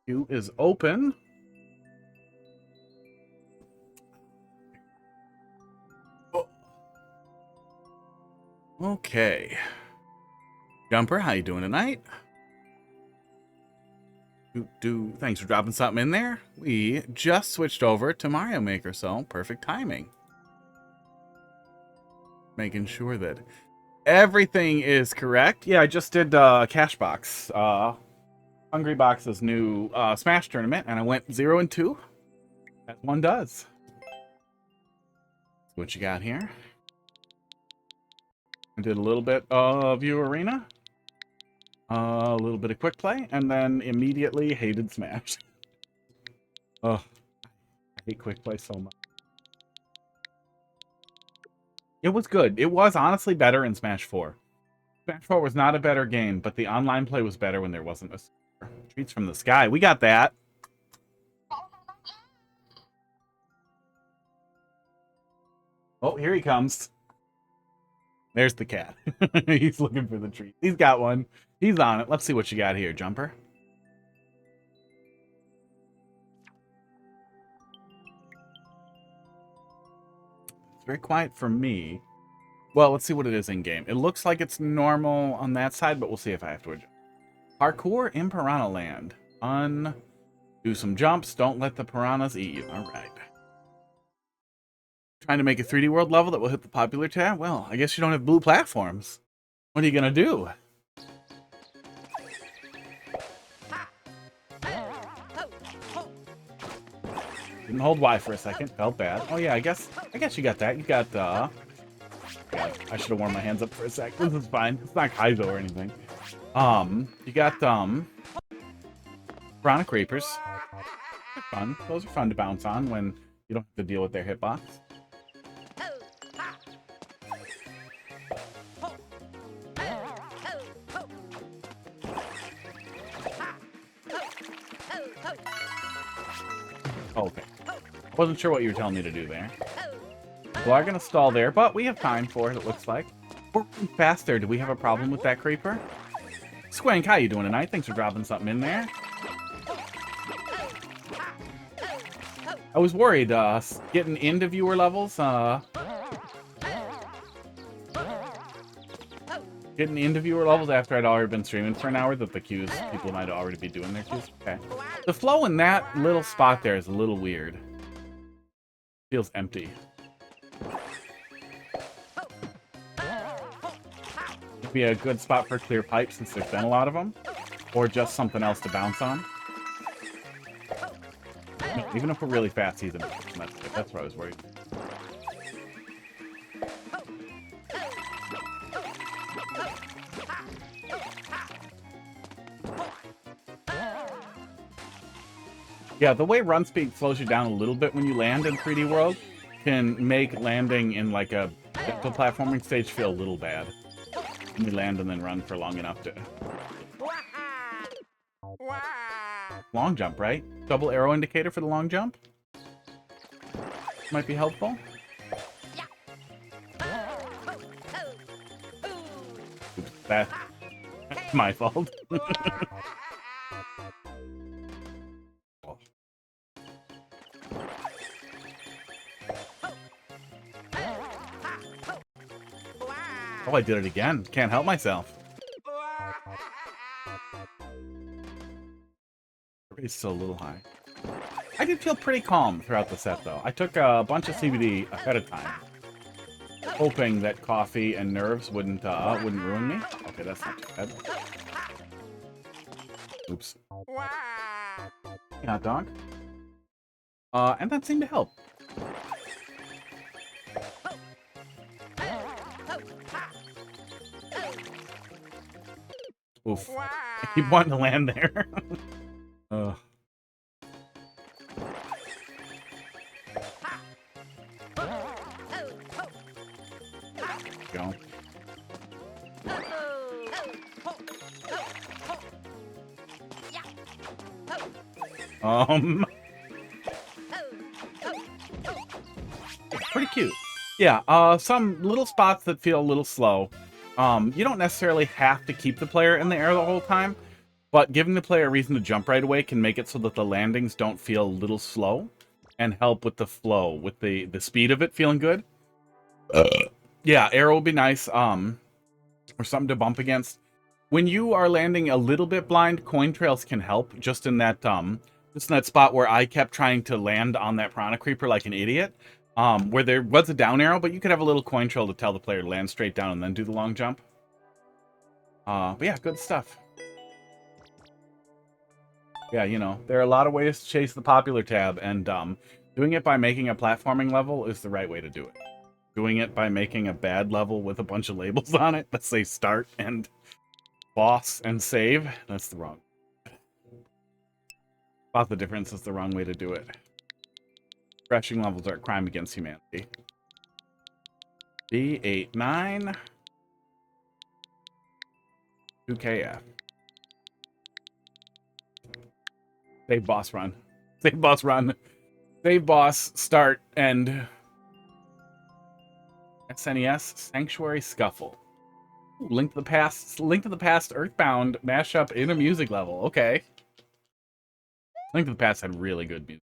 Queue is open. Oh. Okay. Jumper, how you doing tonight? Thanks for dropping something in there. We just switched over to Mario Maker, so perfect timing. Making sure that everything is correct. Yeah, I just did Cashbox. Hungry Box's new Smash tournament, and I went 0 and 2, as one does. What you got here? I did a little bit of View Arena, a little bit of Quick Play, and then immediately hated Smash. Oh, I hate Quick Play so much. It was good. It was honestly better in Smash 4. Smash 4 was not a better game, but the online play was better when there wasn't a server. Treats from the sky. We got that. Oh, here he comes. There's the cat. He's looking for the treat. He's got one. He's on it. Let's see what you got here, Jumper. It's very quiet for me. Well, let's see what it is in-game. It looks like it's normal on that side, but we'll see if I have to adjust. Parkour in Piranha Land. Do some jumps. Don't let the piranhas eat you. All right. Trying to make a 3D world level that will hit the popular tab? Well, I guess you don't have blue platforms. What are you going to do? Didn't hold Y for a second. Felt bad. Oh, yeah, I guess you got that. You got, God, I should have warmed my hands up for a sec. This is fine. It's not Kaizo or anything. You got, Piranha Creepers. They're fun. Those are fun to bounce on when you don't have to deal with their hitbox. Oh, okay. Wasn't sure what you were telling me to do there. We are going to stall there, but we have time for it, it looks like. We're moving fast there. Do we have a problem with that creeper? Squank, how you doing tonight? Thanks for dropping something in there. I was worried, getting into viewer levels, getting into viewer levels after I'd already been streaming for an hour, that the queues, people might already be doing their queues. Okay. The flow in that little spot there is a little weird. Feels empty. Would be a good spot for clear pipe since there's been a lot of them. Or just something else to bounce on. No, even if we're really fast, he's in it. That's what I was worried. Yeah, the way run speed slows you down a little bit when you land in 3D World can make landing in like a gentle platforming stage feel a little bad. When you land and then run for long enough to... Long jump, right? Double arrow indicator for the long jump? Might be helpful. Oops, that's my fault. Oh, I did it again. Can't help myself. It's still a little high. I did feel pretty calm throughout the set, though. I took a bunch of CBD ahead of time, hoping that coffee and nerves wouldn't ruin me. Okay, that's not too bad. Oops. Hot dog. And that seemed to help. Oof. I keep wanting to land there. Go. Pretty cute. Yeah, some little spots that feel a little slow. You don't necessarily have to keep the player in the air the whole time, but giving the player a reason to jump right away can make it so that the landings don't feel a little slow and help with the flow, with the speed of it feeling good. Yeah, arrow would be nice, or something to bump against. When you are landing a little bit blind, coin trails can help, just in that spot where I kept trying to land on that piranha creeper like an idiot, where there was a down arrow, but you could have a little coin trail to tell the player to land straight down and then do the long jump. But yeah, good stuff. Yeah, you know, there are a lot of ways to chase the popular tab, and doing it by making a platforming level is the right way to do it. Doing it by making a bad level with a bunch of labels on it that say start and boss and save, that's the wrong. Spot the difference is the wrong way to do it. Crashing levels are a crime against humanity. B89 2KF. Save boss run. Save boss run. Save boss start and SNES Sanctuary Scuffle. Ooh, Link to the Past Earthbound mashup in a music level. Okay. Link to the Past had really good music.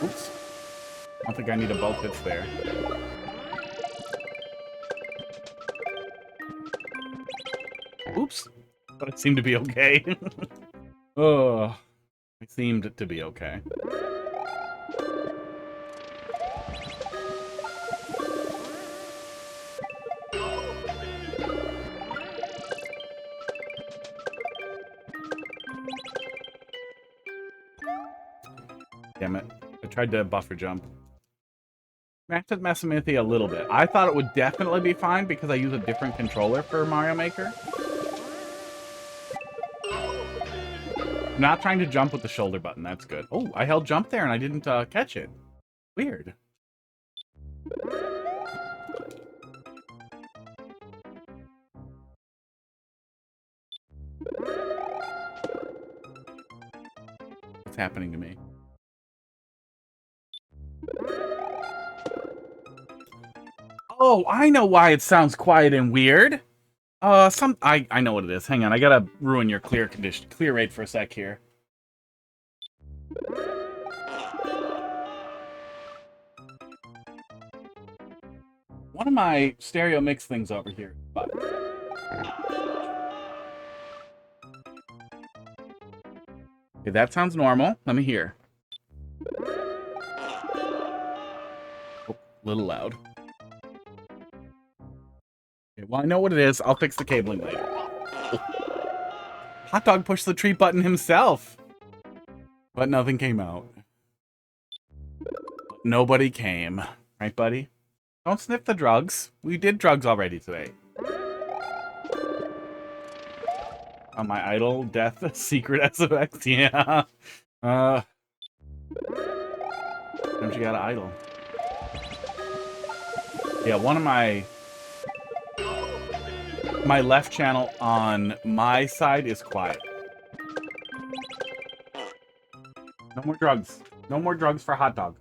Oops. I don't think I need a both hits there. Oops. But it seemed to be okay. Oh, it seemed to be okay. Damn it. I tried to buffer jump. Matched with Messamithi a little bit. I thought it would definitely be fine because I use a different controller for Mario Maker. I'm not trying to jump with the shoulder button. That's good. Oh, I held jump there and I didn't catch it. Weird. What's happening to me? Oh, I know why it sounds quiet and weird. I know what it is. Hang on, I gotta ruin your clear rate for a sec here. One of my stereo mix things over here. But... okay, that sounds normal. Let me hear. Oh, a little loud. Okay, well, I know what it is. I'll fix the cabling later. Oh. Hot Dog pushed the treat button himself. But nothing came out. Nobody came. Right, buddy? Don't sniff the drugs. We did drugs already today. On my idol, death, secret SFX, yeah. Don't you got an idol? Yeah, one of my left channel on my side is quiet. No more drugs. No more drugs for Hot Dog.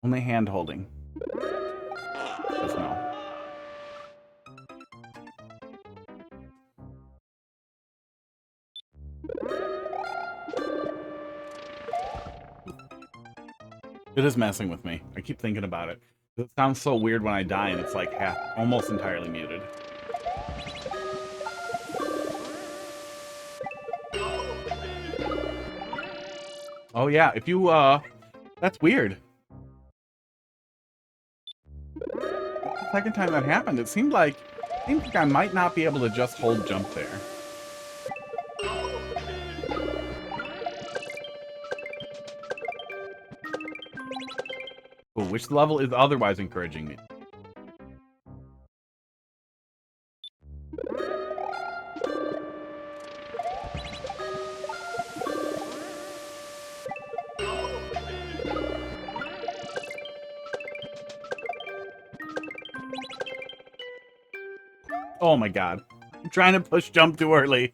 Only hand holding. Just no. It is messing with me. I keep thinking about it. It sounds so weird when I die and it's like almost entirely muted. Oh yeah, if you, that's weird. The second time that happened, it seemed like I might not be able to just hold jump there. Ooh, which level is otherwise encouraging me? Oh my god. I'm trying to push jump too early.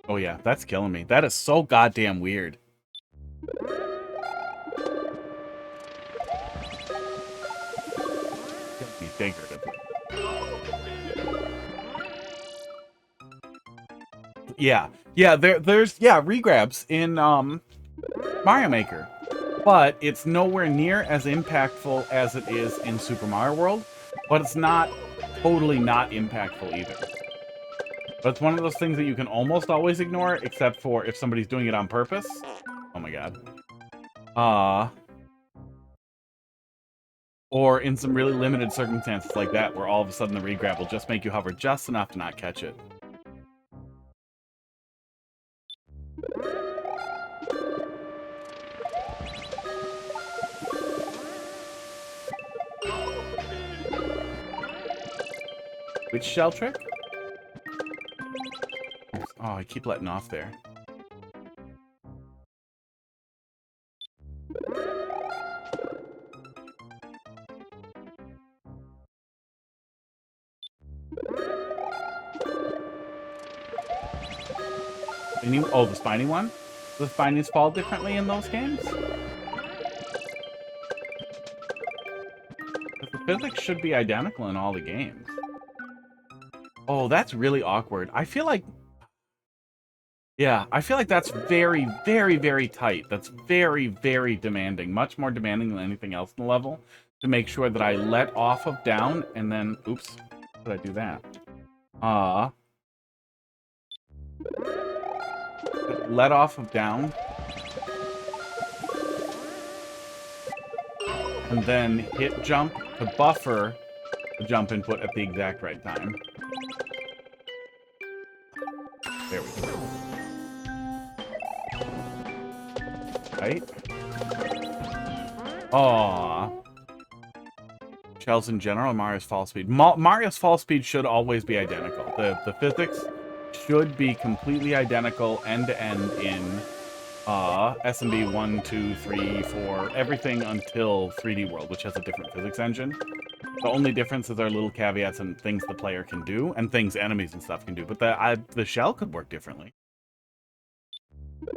Oh yeah, that's killing me. That is so goddamn weird. Killing me figuratively. Yeah. Yeah, there's regrabs in Mario Maker. But it's nowhere near as impactful as it is in Super Mario World. But it's not totally not impactful either. But it's one of those things that you can almost always ignore, except for if somebody's doing it on purpose. Oh my god. Or in some really limited circumstances like that, where all of a sudden the regrab will just make you hover just enough to not catch it. Which shell trick? Oh, I keep letting off there. Oh, the spiny one? The spinies fall differently in those games? The physics should be identical in all the games. Oh, that's really awkward. I feel like... Yeah, I feel like that's very, very, very tight. That's very, very demanding. Much more demanding than anything else in the level. To make sure that I let off of down and then... Oops. How did I do that? Let off of down. And then hit jump to buffer the jump input at the exact right time. There we go. Right? Aww. Shells in general, Mario's fall speed. Mario's fall speed should always be identical. The physics should be completely identical end-to-end in SMB 1, 2, 3, 4, everything until 3D World, which has a different physics engine. The only differences are little caveats and things the player can do, and things enemies and stuff can do, but the shell could work differently.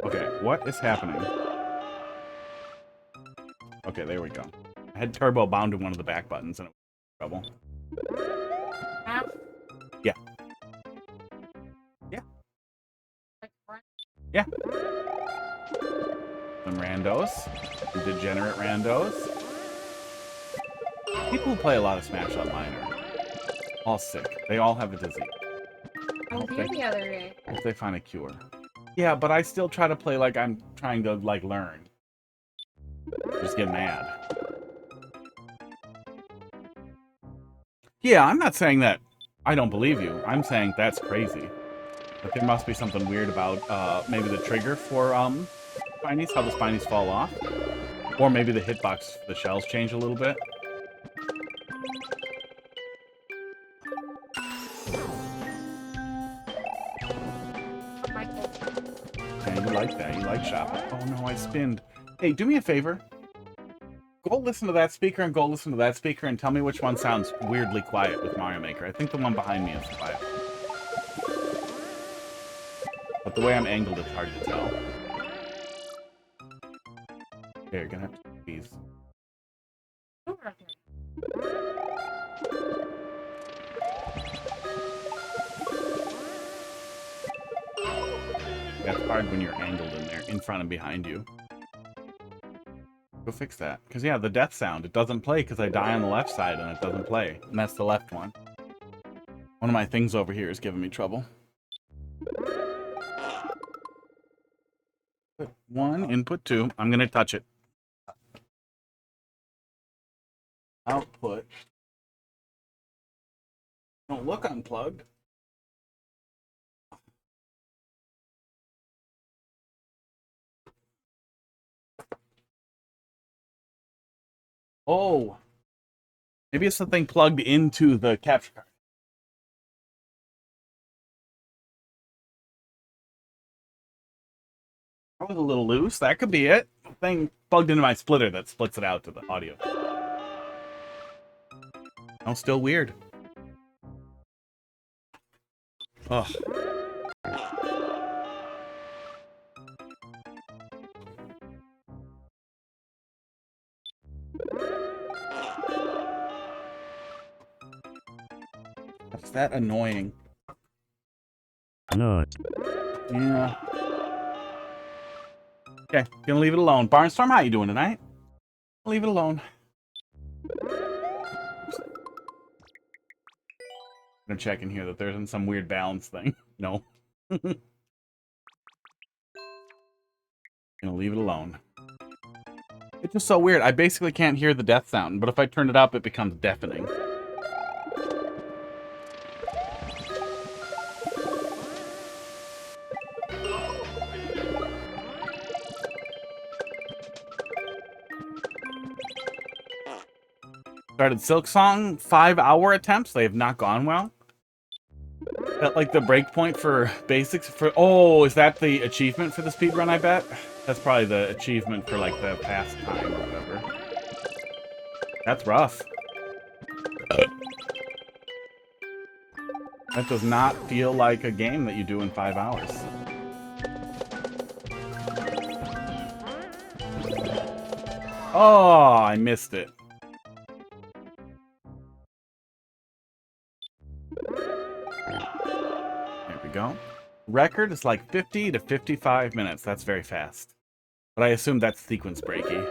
Okay, what is happening? Okay, there we go. I had turbo bound to one of the back buttons, and it was trouble. Yeah. Yeah. Yeah. Some randos. Some degenerate randos. People who play a lot of Smash Online are all sick. They all have a disease. I was here the other day. If they find a cure. Yeah, but I still try to play like I'm trying to, like, learn. Just get mad. Yeah, I'm not saying that I don't believe you. I'm saying that's crazy. But there must be something weird about, maybe the trigger for, spinies, how the spinies fall off. Or maybe the hitbox, the shells change a little bit. Yeah, you like that. You like shopping. Oh no, I spinned. Hey, do me a favor. Go listen to that speaker and go listen to that speaker and tell me which one sounds weirdly quiet with Mario Maker. I think the one behind me is quiet. But the way I'm angled, it's hard to tell. Okay, you're gonna have to please. That's hard when you're angled in there, in front and behind you. Go fix that. Because, yeah, the death sound, it doesn't play because I die on the left side and it doesn't play. And that's the left one. One of my things over here is giving me trouble. Input 1, input 2. I'm going to touch it. Output. Don't look unplugged. Oh. Maybe it's something plugged into the capture card. That was a little loose. That could be it. Thing plugged into my splitter that splits it out to the audio. Oh, still weird. Ugh. that annoying. No. Yeah. Okay, gonna leave it alone. Barnstorm, how you doing tonight? Leave it alone. I'm gonna check in here that there isn't some weird balance thing. No. Gonna leave it alone. It's just so weird. I basically can't hear the death sound, but if I turn it up, it becomes deafening. Started Silk Song, 5-hour attempts. They have not gone well. Is that like the breakpoint for basics? Oh, is that the achievement for the speedrun, I bet? That's probably the achievement for like the past time or whatever. That's rough. That does not feel like a game that you do in 5 hours. Oh, I missed it. There we go. Record is like 50 to 55 minutes. That's very fast. But I assume that's sequence breaky.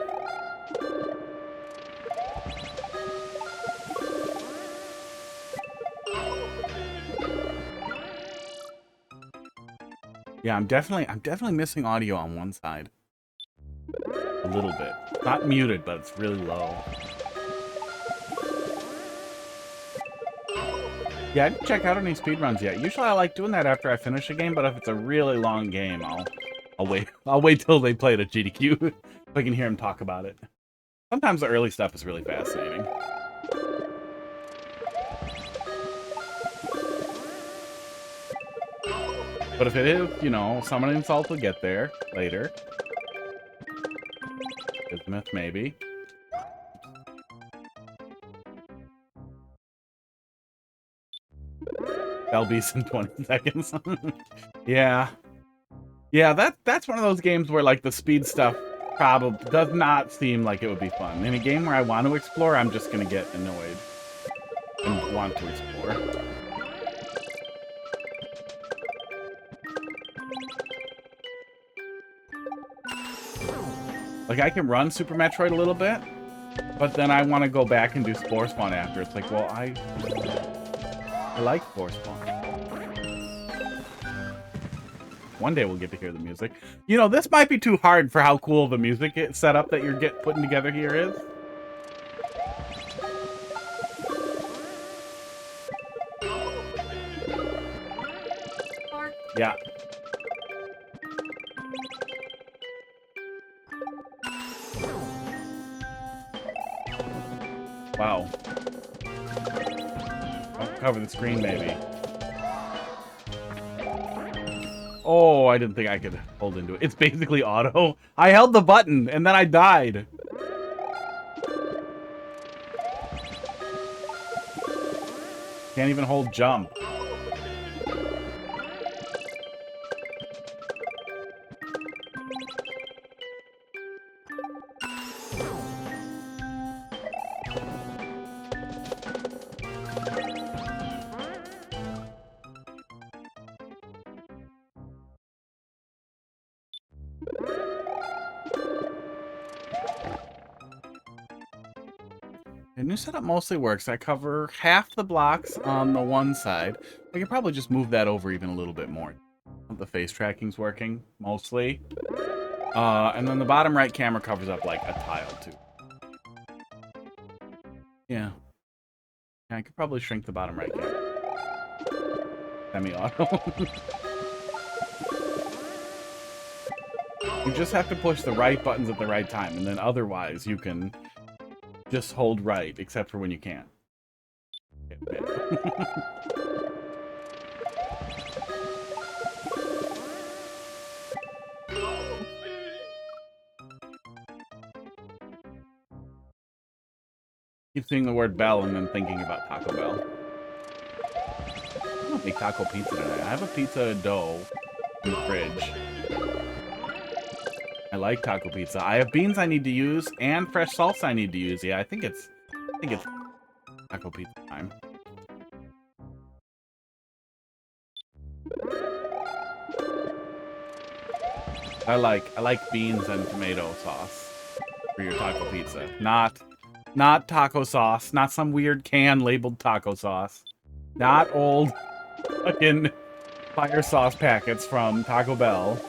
Yeah, I'm definitely missing audio on one side. A little bit. Not muted, but it's really low. Yeah, I didn't check out any speedruns yet. Usually I like doing that after I finish a game, but if it's a really long game, I'll wait. I'll wait till they play it at GDQ if I can hear them talk about it. Sometimes the early stuff is really fascinating. But if it is, you know, Summon Insult will get there later. Bismuth, maybe. That'll be some 20 seconds. Yeah. Yeah, that's one of those games where, like, the speed stuff probably does not seem like it would be fun. In a game where I want to explore, I'm just going to get annoyed and want to explore. Like, I can run Super Metroid a little bit, but then I want to go back and do Spore Spawn after. It's like, well, I like Spore Spawn. One day we'll get to hear the music. You know, this might be too hard for how cool the music setup that you're putting together here is. Yeah. Wow. Don't cover the screen, maybe. Oh, I didn't think I could hold into it. It's basically auto. I held the button, and then I died. Can't even hold jump. The new setup mostly works. I cover half the blocks on the one side. I could probably just move that over even a little bit more. The face tracking's working, mostly. And then the bottom right camera covers up, like, a tile, too. Yeah. I could probably shrink the bottom right camera. Semi-auto. You just have to push the right buttons at the right time, and then otherwise you can just hold right, except for when you can't. Keep seeing the word bell and then thinking about Taco Bell. I'm gonna make taco pizza tonight. I have a pizza dough in the fridge. I like taco pizza. I have beans I need to use and fresh salsa I need to use. Yeah, I think it's taco pizza time. I like beans and tomato sauce for your taco pizza. Not taco sauce. Not some weird can labeled taco sauce. Not old fucking fire sauce packets from Taco Bell.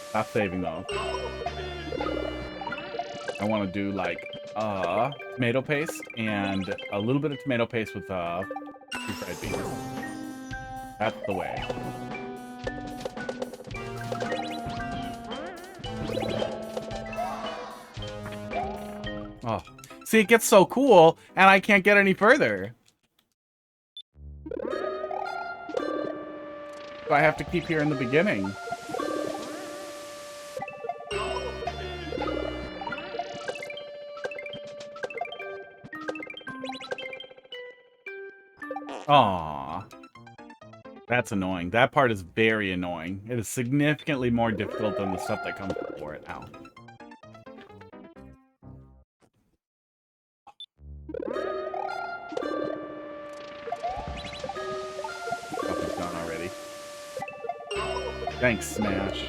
Stop saving those. I want to do like tomato paste and a little bit of tomato paste with refried beans. That's the way. Oh, see, it gets so cool, and I can't get any further. So I have to keep here in the beginning. Aww. That's annoying. That part is very annoying. It is significantly more difficult than the stuff that comes before it now. Coffee's gone already. Thanks, Smash.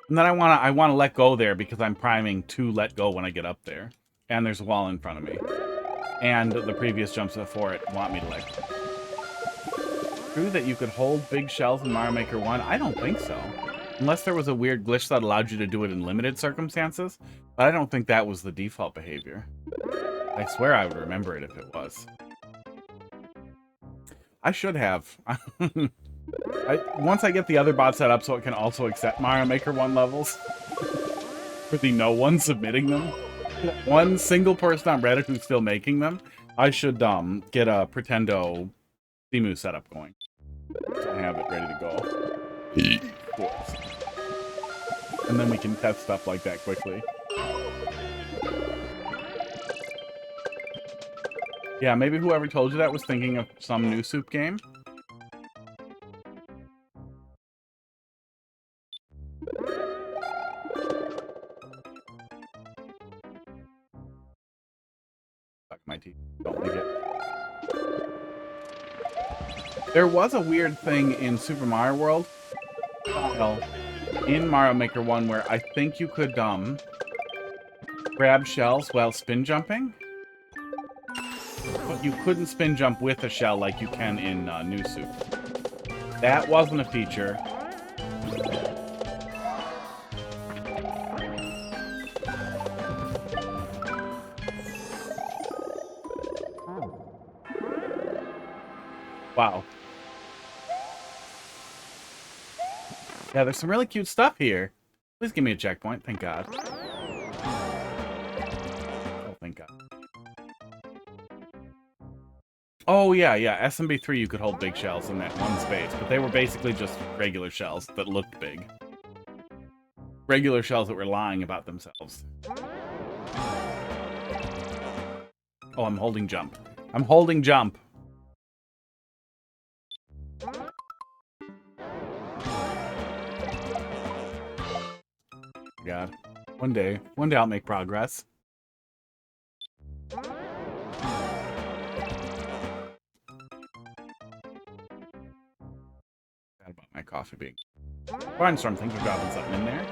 And then I wanna let go there because I'm priming to let go when I get up there. And there's a wall in front of me. And the previous jumps before it want me to let go. True that you could hold big shells in Mario Maker 1? I don't think so. Unless there was a weird glitch that allowed you to do it in limited circumstances. But I don't think that was the default behavior. I swear I would remember it if it was. I should have. Once I get the other bot set up so it can also accept Mario Maker 1 levels. For the no one submitting them. One single person on Reddit who's still making them. I should get a Pretendo Simu setup going. So I have it ready to go. Of course. And then we can test stuff like that quickly. Yeah, maybe whoever told you that was thinking of some new soup game. Fuck my teeth. Don't like it. There was a weird thing in Super Mario World. In Mario Maker 1 where I think you could grab shells while spin jumping. But you couldn't spin jump with a shell like you can in New Soup. That wasn't a feature. Wow. Yeah, there's some really cute stuff here. Please give me a checkpoint. Thank God. Oh, thank God. Oh, yeah. SMB3, you could hold big shells in that one space, but they were basically just regular shells that looked big. Regular shells that were lying about themselves. Oh, I'm holding jump. I'm holding jump. God. One day I'll make progress. Forgot about my coffee being. Barnstorm, thanks for dropping something in there.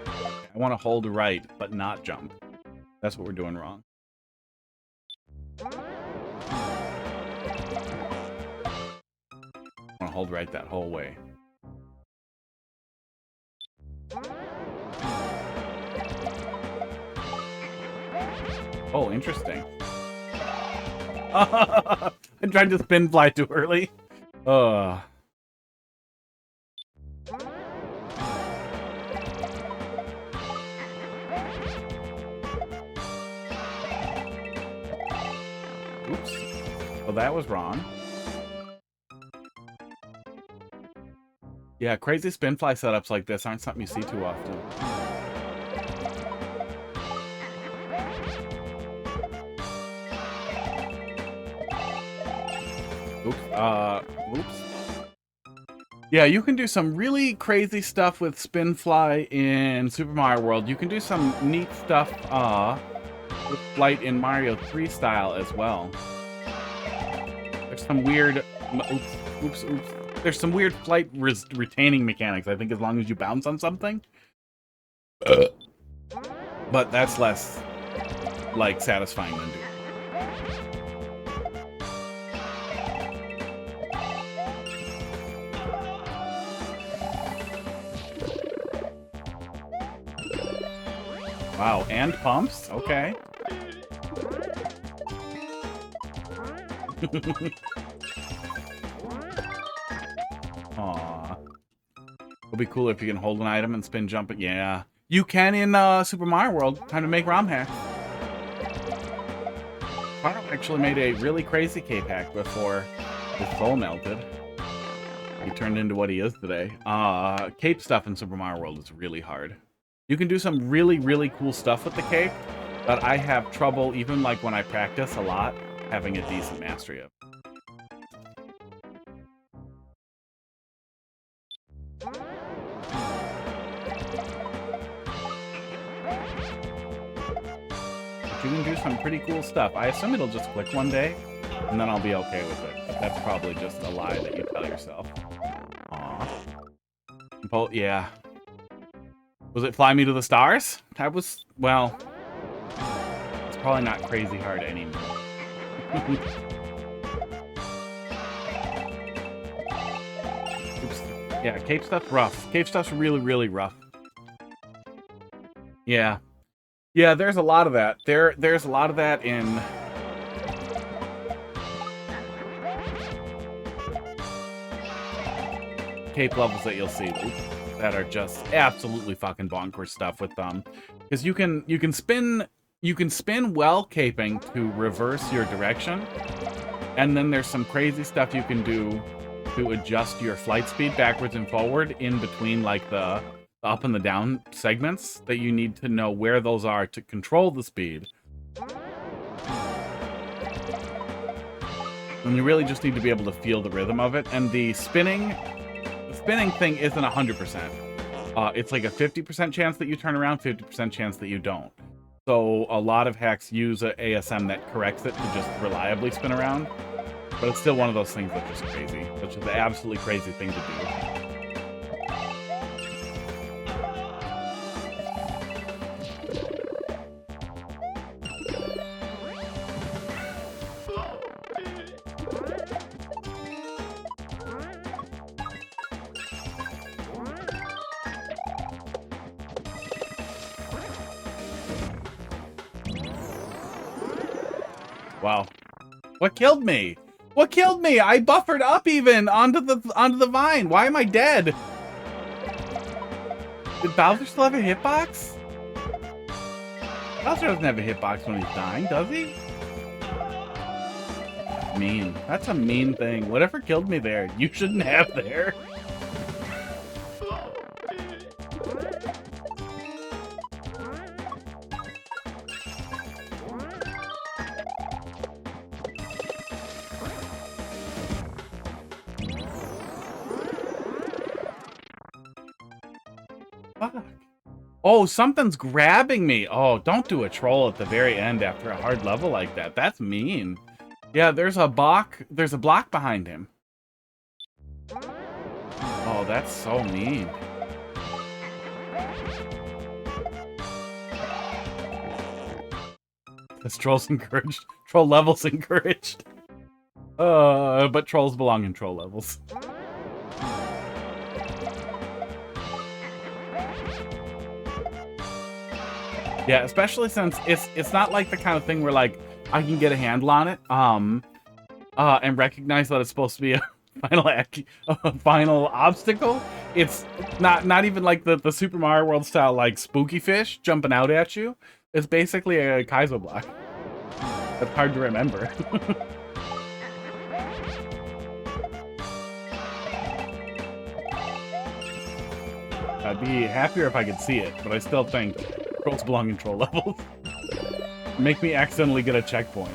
I want to hold right, but not jump. That's what we're doing wrong. I want to hold right that whole way. Oh, interesting. I tried to spin fly too early. Oops. Well, that was wrong. Yeah, crazy spin fly setups like this aren't something you see too often. Oops. Yeah, you can do some really crazy stuff with spin fly in Super Mario World. You can do some neat stuff with flight in Mario 3 style as well. There's some weird... Oops. There's some weird flight retaining mechanics, I think, as long as you bounce on something. But that's less, like, satisfying than doing. Wow, and pumps? Okay. Aww. It'll be cooler if you can hold an item and spin jump it. Yeah. You can in Super Mario World. Time to make ROM hack. Carl actually made a really crazy cape hack before his soul melted. He turned into what he is today. Cape stuff in Super Mario World is really hard. You can do some really, really cool stuff with the cape, but I have trouble, even like when I practice a lot, having a decent mastery of. But you can do some pretty cool stuff. I assume it'll just click one day, and then I'll be okay with it. But that's probably just a lie that you tell yourself. Aw. Yeah. Was it Fly Me to the Stars? That was, well, it's probably not crazy hard anymore. Oops. Yeah, cape stuff's rough. Cape stuff's really, really rough. Yeah. Yeah, there's a lot of that. There's a lot of that in... cape levels that you'll see that are just absolutely fucking bonkers stuff with them. Because you can spin well caping to reverse your direction. And then there's some crazy stuff you can do to adjust your flight speed backwards and forward in between like the up and the down segments that you need to know where those are to control the speed. And you really just need to be able to feel the rhythm of it. And the spinning thing isn't 100%. It's like a 50% chance that you turn around, 50% chance that you don't. So a lot of hacks use an ASM that corrects it to just reliably spin around. But it's still one of those things that's just crazy. That's just an absolutely crazy thing to do. Wow. What killed me? What killed me? I buffered up even onto the vine. Why am I dead? Did Bowser still have a hitbox? Bowser doesn't have a hitbox when he's dying, does he? Mean. That's a mean thing. Whatever killed me there, you shouldn't have there. Fuck. Oh, something's grabbing me. Oh, don't do a troll at the very end after a hard level like that. That's mean. Yeah, there's a block behind him. Oh, that's so mean. This troll's encouraged. Troll levels encouraged. But trolls belong in troll levels. Yeah, especially since it's not like the kind of thing where like I can get a handle on it, and recognize that it's supposed to be a final obstacle. It's not even like the Super Mario World style like spooky fish jumping out at you. It's basically a Kaizo block. That's hard to remember. I'd be happier if I could see it, but I still think trolls belong in troll levels. Make me accidentally get a checkpoint.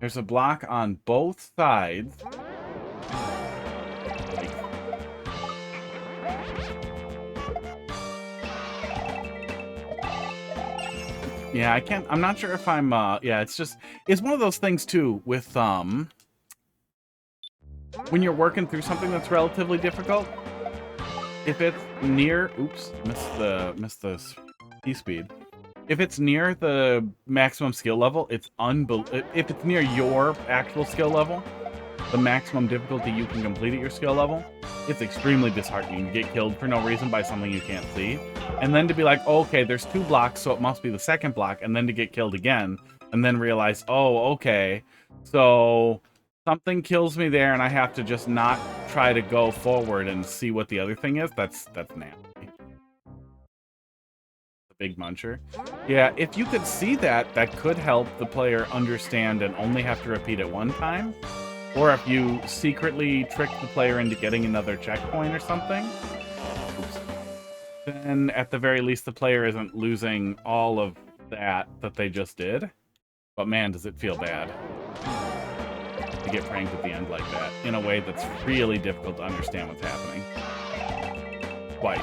There's a block on both sides. Like, yeah, I can't. I'm not sure if I'm. Yeah, it's one of those things too with when you're working through something that's relatively difficult. If it's near, oops, missed the speed. If it's near the maximum skill level, it's if it's near your actual skill level, the maximum difficulty you can complete at your skill level, it's extremely disheartening to get killed for no reason by something you can't see. And then to be like, oh, okay, there's 2 blocks, so it must be the second block, and then to get killed again, and then realize, oh, okay, so something kills me there, and I have to just not try to go forward and see what the other thing is. That's nasty. The big muncher. Yeah, if you could see that, that could help the player understand and only have to repeat it one time. Or if you secretly trick the player into getting another checkpoint or something, then at the very least the player isn't losing all of that they just did. But man, does it feel bad to get pranked at the end like that, in a way that's really difficult to understand what's happening. Twice.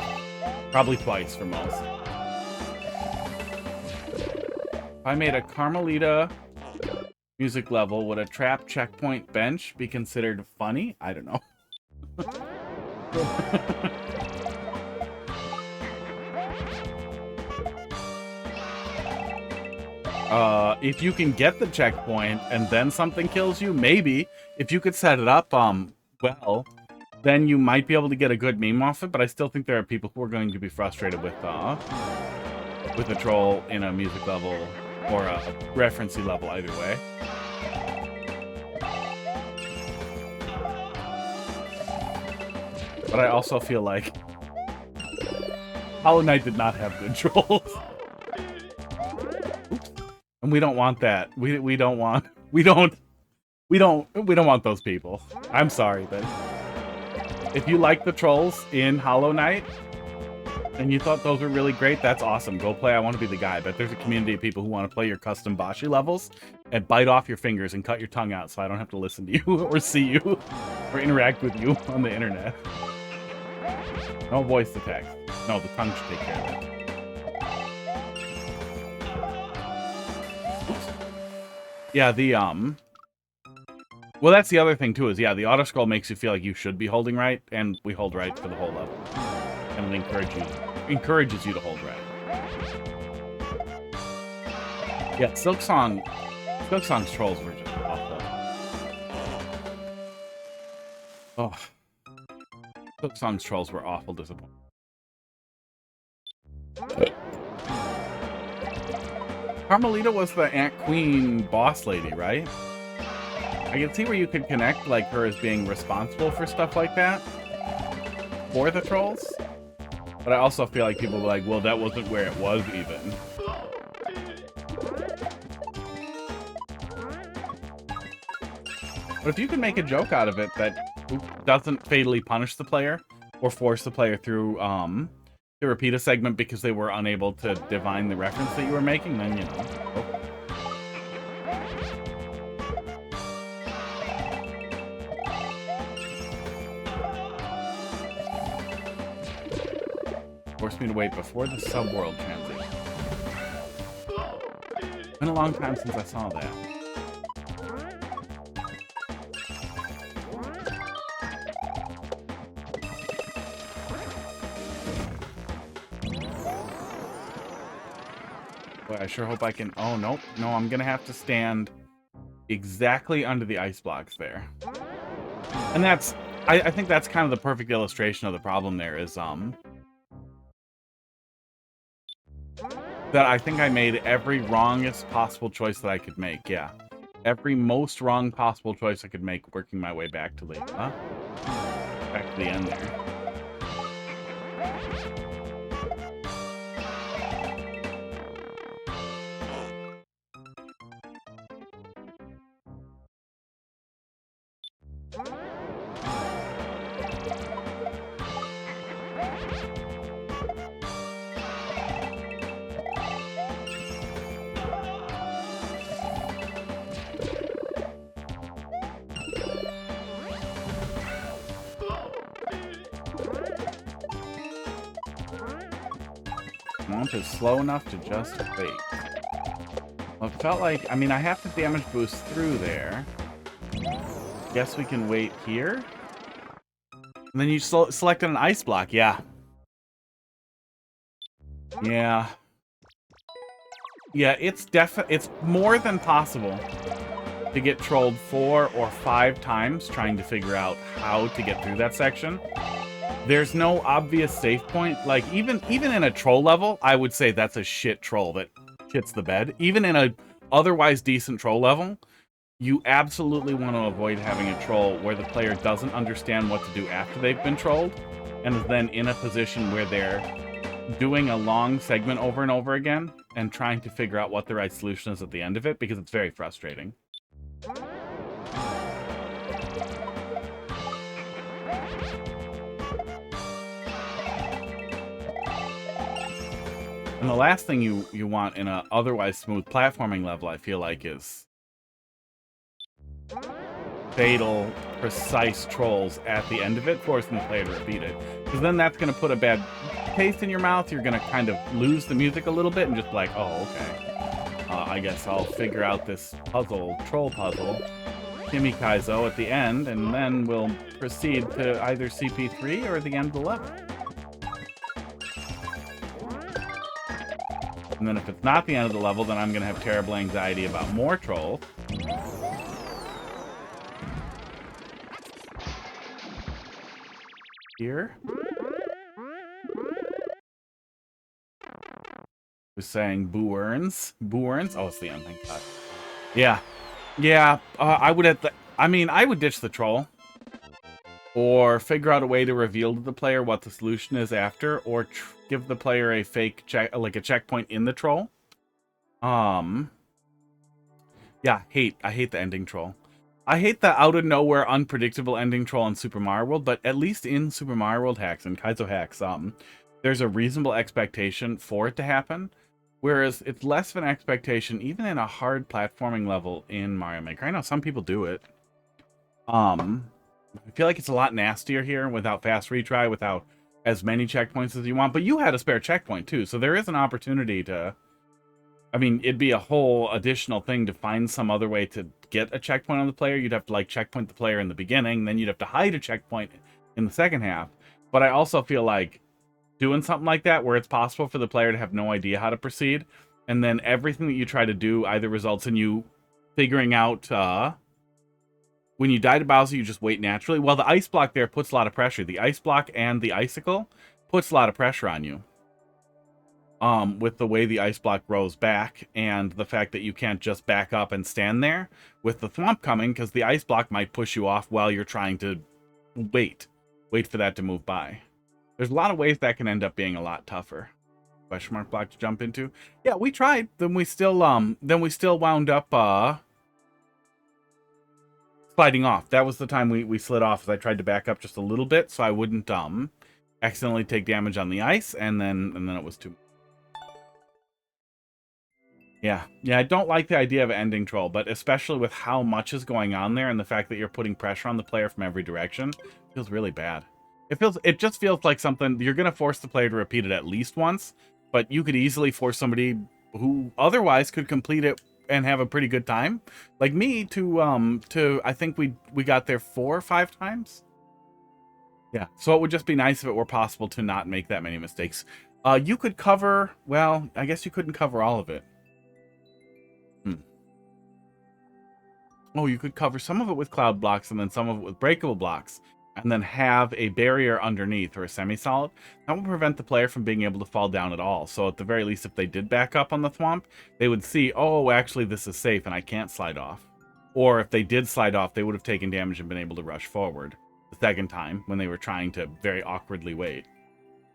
Probably twice for most. If I made a Carmelita music level, would a trap checkpoint bench be considered funny? I don't know. If you can get the checkpoint and then something kills you, maybe. If you could set it up, well, then you might be able to get a good meme off it, but I still think there are people who are going to be frustrated with a troll in a music level or a referencey level either way. But I also feel like Hollow Knight did not have good trolls. And we don't want that. We don't want those people. I'm sorry, but if you like the trolls in Hollow Knight and you thought those were really great, that's awesome. Go play I Want to Be the Guy. But there's a community of people who want to play your custom Bashi levels and bite off your fingers and cut your tongue out so I don't have to listen to you or see you or interact with you on the internet. No voice to text. No, the tongue should take care of that. Yeah, well, that's the other thing, too, is, yeah, the auto-scroll makes you feel like you should be holding right, and we hold right for the whole level. And it encourages you to hold right. Yeah, Silksong's trolls were just awful. Oh. Silksong's trolls were awful disappointing. Carmelita was the Ant Queen boss lady, right? I can see where you could connect, like, her as being responsible for stuff like that for the trolls. But I also feel like people were like, well, that wasn't where it was, even. But if you can make a joke out of it that doesn't fatally punish the player or force the player through, to repeat a segment because they were unable to divine the reference that you were making, then, you know. Oh. Forced me to wait before the subworld transition. It's been a long time since I saw that. Boy, I sure hope I can... Oh, nope. No, I'm gonna have to stand exactly under the ice blocks there. And that's... I think that's kind of the perfect illustration of the problem there is, that I think I made every wrongest possible choice that I could make, yeah. Every most wrong possible choice I could make working my way back to the... back to the end there. Thwomp is slow enough to just wait. Well, it felt like, I mean, I have to damage boost through there. Guess we can wait here. And then you selected an ice block, yeah. Yeah. Yeah, it's more than possible to get trolled 4 or 5 times trying to figure out how to get through that section. There's no obvious safe point. Like, even in a troll level, I would say that's a shit troll that shits the bed. Even in a otherwise decent troll level, you absolutely want to avoid having a troll where the player doesn't understand what to do after they've been trolled, and is then in a position where they're doing a long segment over and over again and trying to figure out what the right solution is at the end of it, because it's very frustrating. And the last thing you want in a otherwise smooth platforming level, I feel like, is fatal, precise trolls at the end of it, forcing the player to repeat it. Because then that's going to put a bad taste in your mouth. You're going to kind of lose the music a little bit and just be like, oh, okay. I guess I'll figure out this troll puzzle, Kimi Kaizo at the end, and then we'll proceed to either CP3 or the end of the level. And then if it's not the end of the level, then I'm going to have terrible anxiety about more trolls. Here. Was saying boo earns. Boo earns? Oh, it's the end, thank God. Yeah. Yeah, I would ditch the troll. Or figure out a way to reveal to the player what the solution is after, or give the player a fake like a checkpoint in the troll. Yeah, I hate the ending troll. I hate the out of nowhere unpredictable ending troll in Super Mario World, but at least in Super Mario World hacks and Kaizo hacks, there's a reasonable expectation for it to happen. Whereas it's less of an expectation even in a hard platforming level in Mario Maker. I know some people do it. I feel like it's a lot nastier here without fast retry, without as many checkpoints as you want. But you had a spare checkpoint too, so there is an opportunity to... I mean, it'd be a whole additional thing to find some other way to get a checkpoint on the player. You'd have to, like, checkpoint the player in the beginning, then you'd have to hide a checkpoint in the second half. But I also feel like doing something like that, where it's possible for the player to have no idea how to proceed, and then everything that you try to do either results in you figuring out... when you die to Bowser, you just wait naturally. Well, the ice block there puts a lot of pressure. The ice block and the icicle puts a lot of pressure on you. With the way the ice block grows back, and the fact that you can't just back up and stand there with the thwomp coming, because the ice block might push you off while you're trying to wait for that to move by. There's a lot of ways that can end up being a lot tougher. Question mark block to jump into. Yeah, we tried. Then we still wound up sliding off. That was the time we slid off, as I tried to back up just a little bit so I wouldn't accidentally take damage on the ice, and then it was too... Yeah, I don't like the idea of ending troll, but especially with how much is going on there and the fact that you're putting pressure on the player from every direction, it feels really bad. It just feels like something you're going to force the player to repeat it at least once, but you could easily force somebody who otherwise could complete it and have a pretty good time, like me, to I think we got there 4 or 5 times. Yeah, so it would just be nice if it were possible to not make that many mistakes. You could cover, well, I guess you couldn't cover all of it. Oh, you could cover some of it with cloud blocks and then some of it with breakable blocks, and then have a barrier underneath, or a semi-solid. That will prevent the player from being able to fall down at all. So at the very least, if they did back up on the thwomp, they would see, oh, actually this is safe and I can't slide off. Or if they did slide off, they would have taken damage and been able to rush forward the second time when they were trying to very awkwardly wait.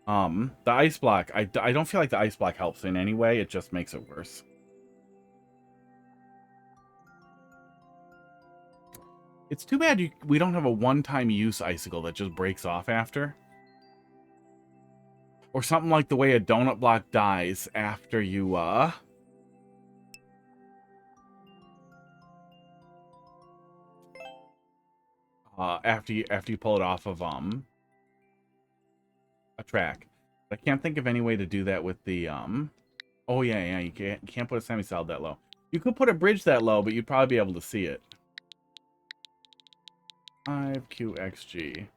The ice block, I don't feel like the ice block helps in any way. It just makes it worse. It's too bad we don't have a one-time use icicle that just breaks off after. Or something like the way a donut block dies after you, after you pull it off of, a track. I can't think of any way to do that with the, Oh, yeah, you can't put a semi-solid that low. You could put a bridge that low, but you'd probably be able to see it. 5QXG.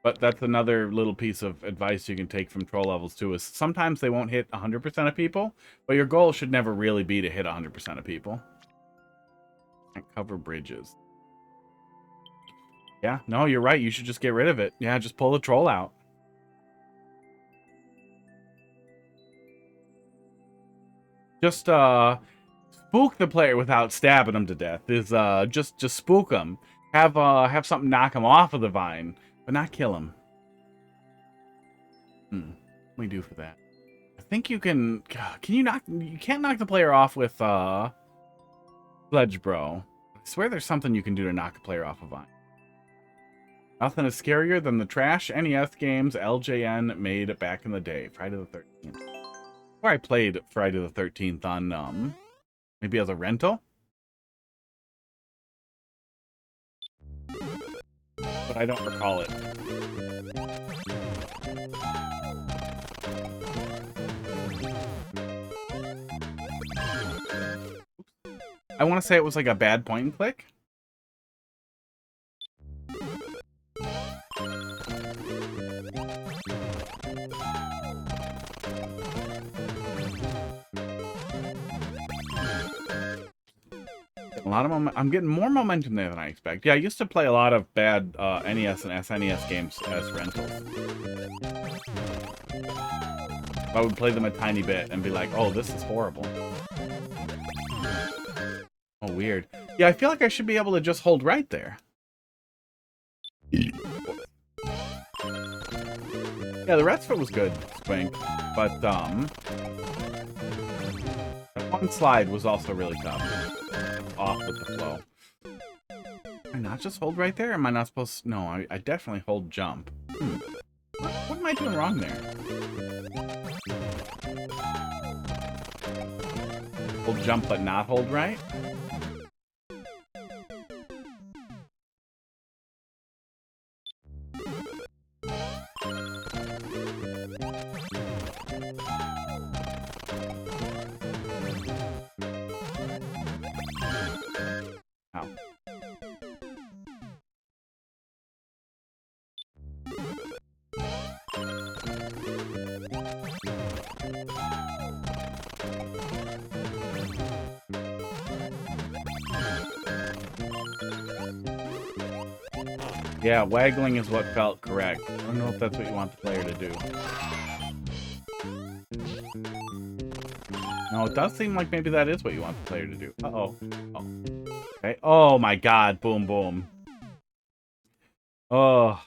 But that's another little piece of advice you can take from troll levels, too, is sometimes they won't hit 100% of people, but your goal should never really be to hit 100% of people. Can't cover bridges. Yeah, no, you're right. You should just get rid of it. Yeah, just pull the troll out. Just, spook the player without stabbing them to death. Is, just spook them. Have something knock them off of the vine, but not kill them. What do we do for that? I think you can you can't knock the player off with, Sledge Bro. I swear there's something you can do to knock a player off a vine. Nothing is scarier than the trash NES games LJN made back in the day. Friday the 13th. Where I played Friday the 13th on, maybe as a rental? But I don't recall it. I want to say it was like a bad point and click. A lot of I'm getting more momentum there than I expect. Yeah, I used to play a lot of bad NES and SNES games as rentals. I would play them a tiny bit and be like, oh, this is horrible. Oh, weird. Yeah, I feel like I should be able to just hold right there. Yeah, the rest of it was good, Spank. But, that one slide was also really tough. Off with the flow. Can I not just hold right there? Am I not supposed to? No, I definitely hold jump. What am I doing wrong there? Hold jump but not hold right? Ow. Yeah, waggling is what felt correct. I don't know if that's what you want the player to do. No, it does seem like maybe that is what you want the player to do. Uh-oh. Oh. Okay. Oh my god. Boom, boom. Oh.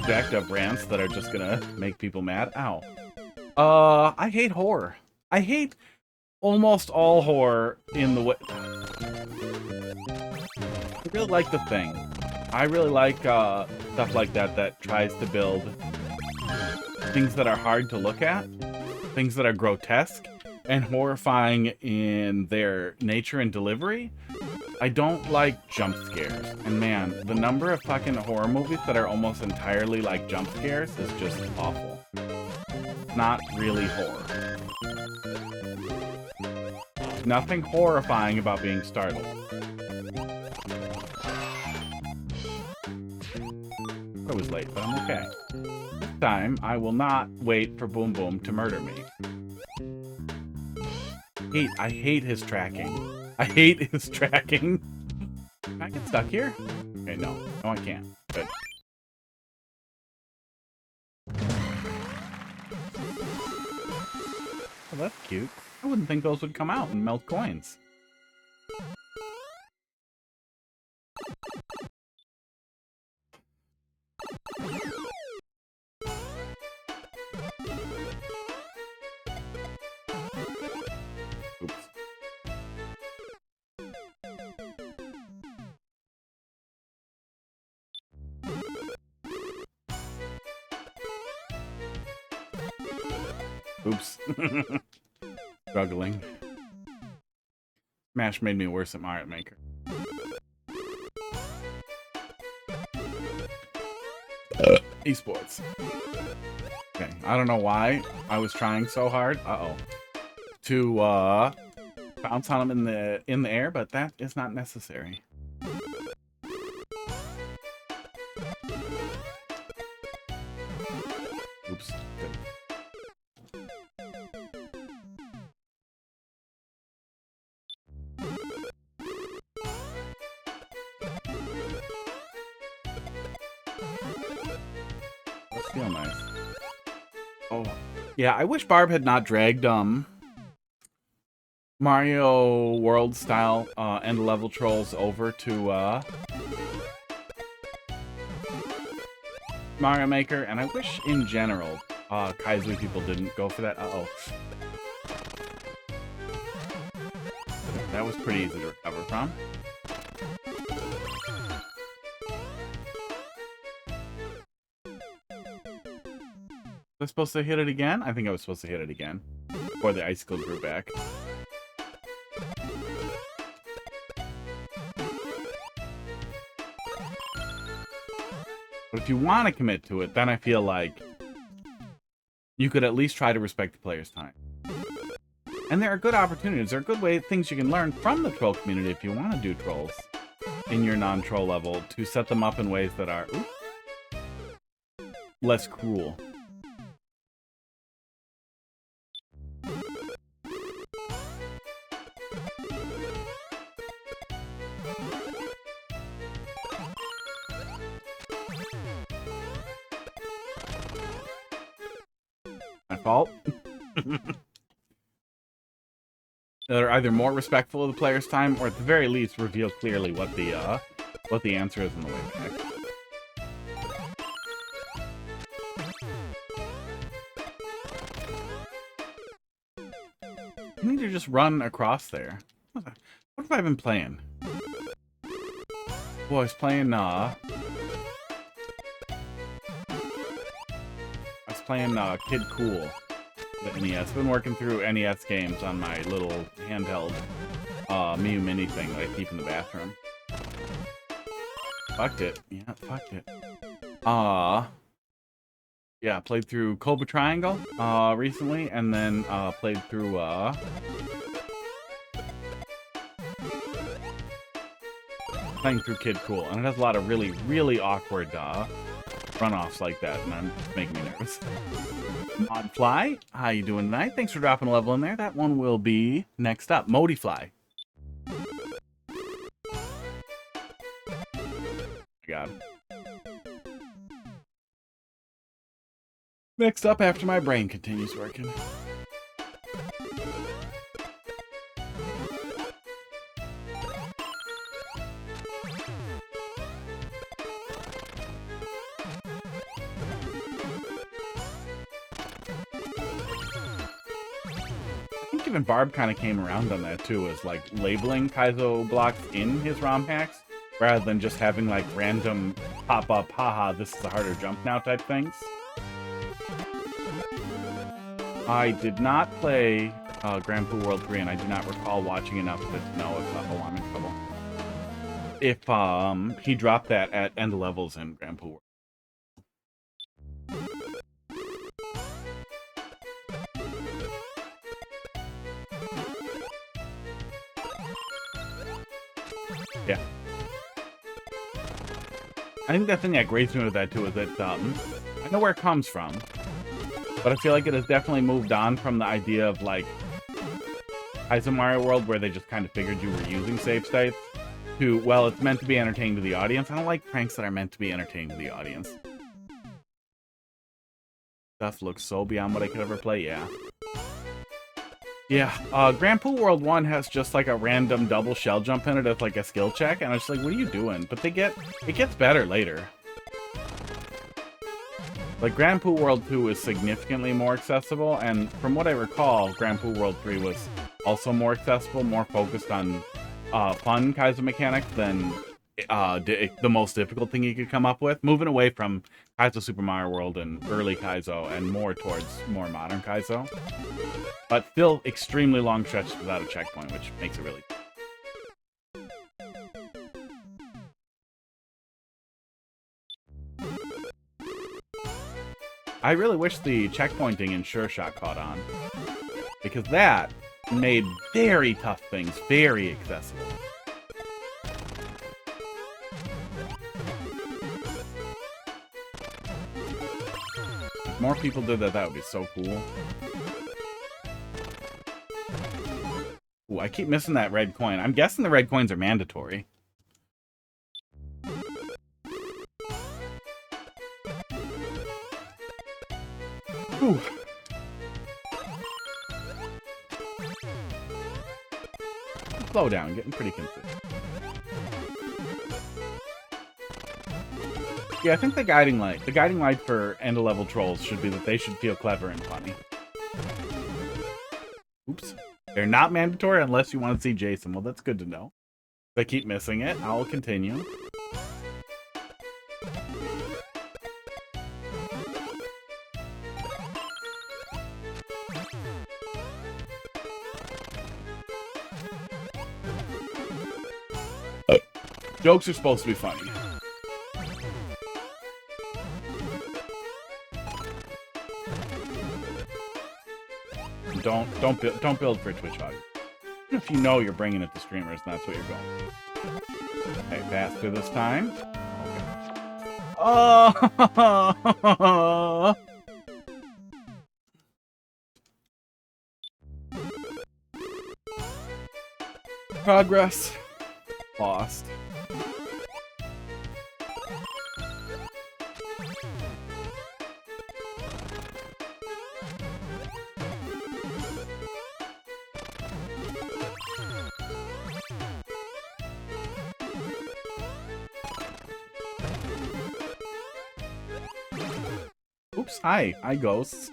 Jacked up rants that are just gonna make people mad. Ow. I hate horror. I hate almost all horror in the way. I really like The Thing. I really like stuff like that that tries to build things that are hard to look at, things that are grotesque and horrifying in their nature and delivery. I don't like jump scares. And man, the number of fucking horror movies that are almost entirely like jump scares is just awful. Not really horror. Nothing horrifying about being startled. I was late, but I'm okay. This time, I will not wait for Boom Boom to murder me. I hate his tracking. I hate his tracking. Can I get stuck here? Okay, no. No, I can't. Good. Oh, that's cute. I wouldn't think those would come out and melt coins. Oops. Oops. Struggling. Smash made me worse at Mario Maker. Esports. Okay, I don't know why I was trying so hard. To bounce on him in the air, but that is not necessary. Oops. Good. Let's feel nice. Oh, yeah. I wish Barb had not dragged Mario World style end level trolls over to Mario Maker, and I wish in general Kaizo people didn't go for that. That was pretty easy to recover from. Was I supposed to hit it again? I think I was supposed to hit it again before the icicle grew back. But if you want to commit to it, then I feel like you could at least try to respect the player's time. And there are good opportunities. There are good things you can learn from the troll community if you want to do trolls in your non-troll level to set them up in ways that are less cruel. My fault. That are either more respectful of the player's time, or at the very least reveal clearly what the answer is on the way back. I need to just run across there. What have I been playing? Boy, I was playing Kid Cool. The NES. I've been working through NES games on my little handheld Miu Mini thing that I keep in the bathroom. Fucked it. Yeah, fucked it. Yeah, played through Cobra Triangle recently, and then played through playing through Kid Cool, and it has a lot of really, really awkward runoffs like that, and I'm making me nervous. Modfly, how you doing tonight? Thanks for dropping a level in there. That one will be next up. Modifly. God. Next up after my brain continues working. Even Barb kind of came around on that too, as like labeling Kaizo blocks in his ROM hacks rather than just having like random pop-up, haha, this is a harder jump now type things. I did not play Grand Poo World 3, and I do not recall watching enough to know if I'm in trouble. If he dropped that at end levels in Grand Poo World. Yeah. I think the thing that grates me with that too is that I know where it comes from, but I feel like it has definitely moved on from the idea of like Kaizo Mario World, where they just kind of figured you were using save states, to, well, it's meant to be entertaining to the audience. I don't like pranks that are meant to be entertaining to the audience. Stuff looks so beyond what I could ever play, yeah. Yeah, Grand Poo World 1 has just like a random double shell jump in it as like a skill check, and I was like, what are you doing? But it gets better later. Like, Grand Poo World 2 is significantly more accessible, and from what I recall, Grand Poo World 3 was also more accessible, more focused on fun Kaizo mechanics than the most difficult thing you could come up with. Moving away from Kaizo Super Mario World and early Kaizo and more towards more modern Kaizo. But still extremely long stretches without a checkpoint, which makes it really... I really wish the checkpointing in Sure Shot caught on. Because that made very tough things very accessible. If more people did that, that would be so cool. Ooh, I keep missing that red coin. I'm guessing the red coins are mandatory. Ooh. Slow down, getting pretty consistent. Yeah, I think the guiding light for end-of-level trolls should be that they should feel clever and funny. Oops. They're not mandatory unless you want to see Jason. Well, that's good to know. If I keep missing it, I'll continue. Jokes are supposed to be funny. Don't build for a Twitch hug. Even if you know you're bringing it to streamers, and that's what you're going. Okay, faster this time. Okay. Oh! Progress. Lost. Oops, hi. Hi, ghosts.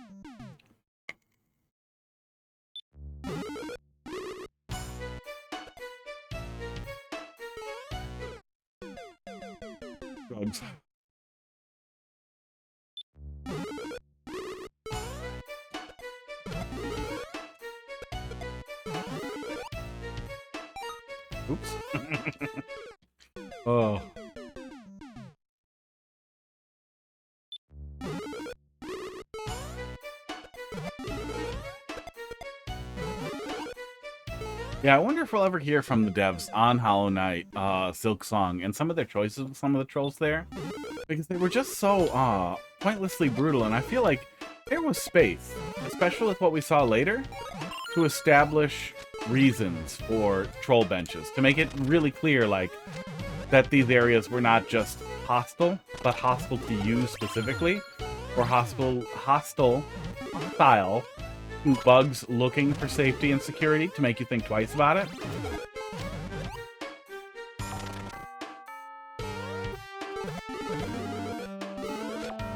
Drugs. Oops. Oh. Yeah, I wonder if we'll ever hear from the devs on Hollow Knight, Silk Song, and some of their choices with some of the trolls there. Because they were just so, pointlessly brutal, and I feel like there was space, especially with what we saw later, to establish reasons for troll benches, to make it really clear, like, that these areas were not just hostile, but hostile to you specifically, or hostile bugs looking for safety and security to make you think twice about it.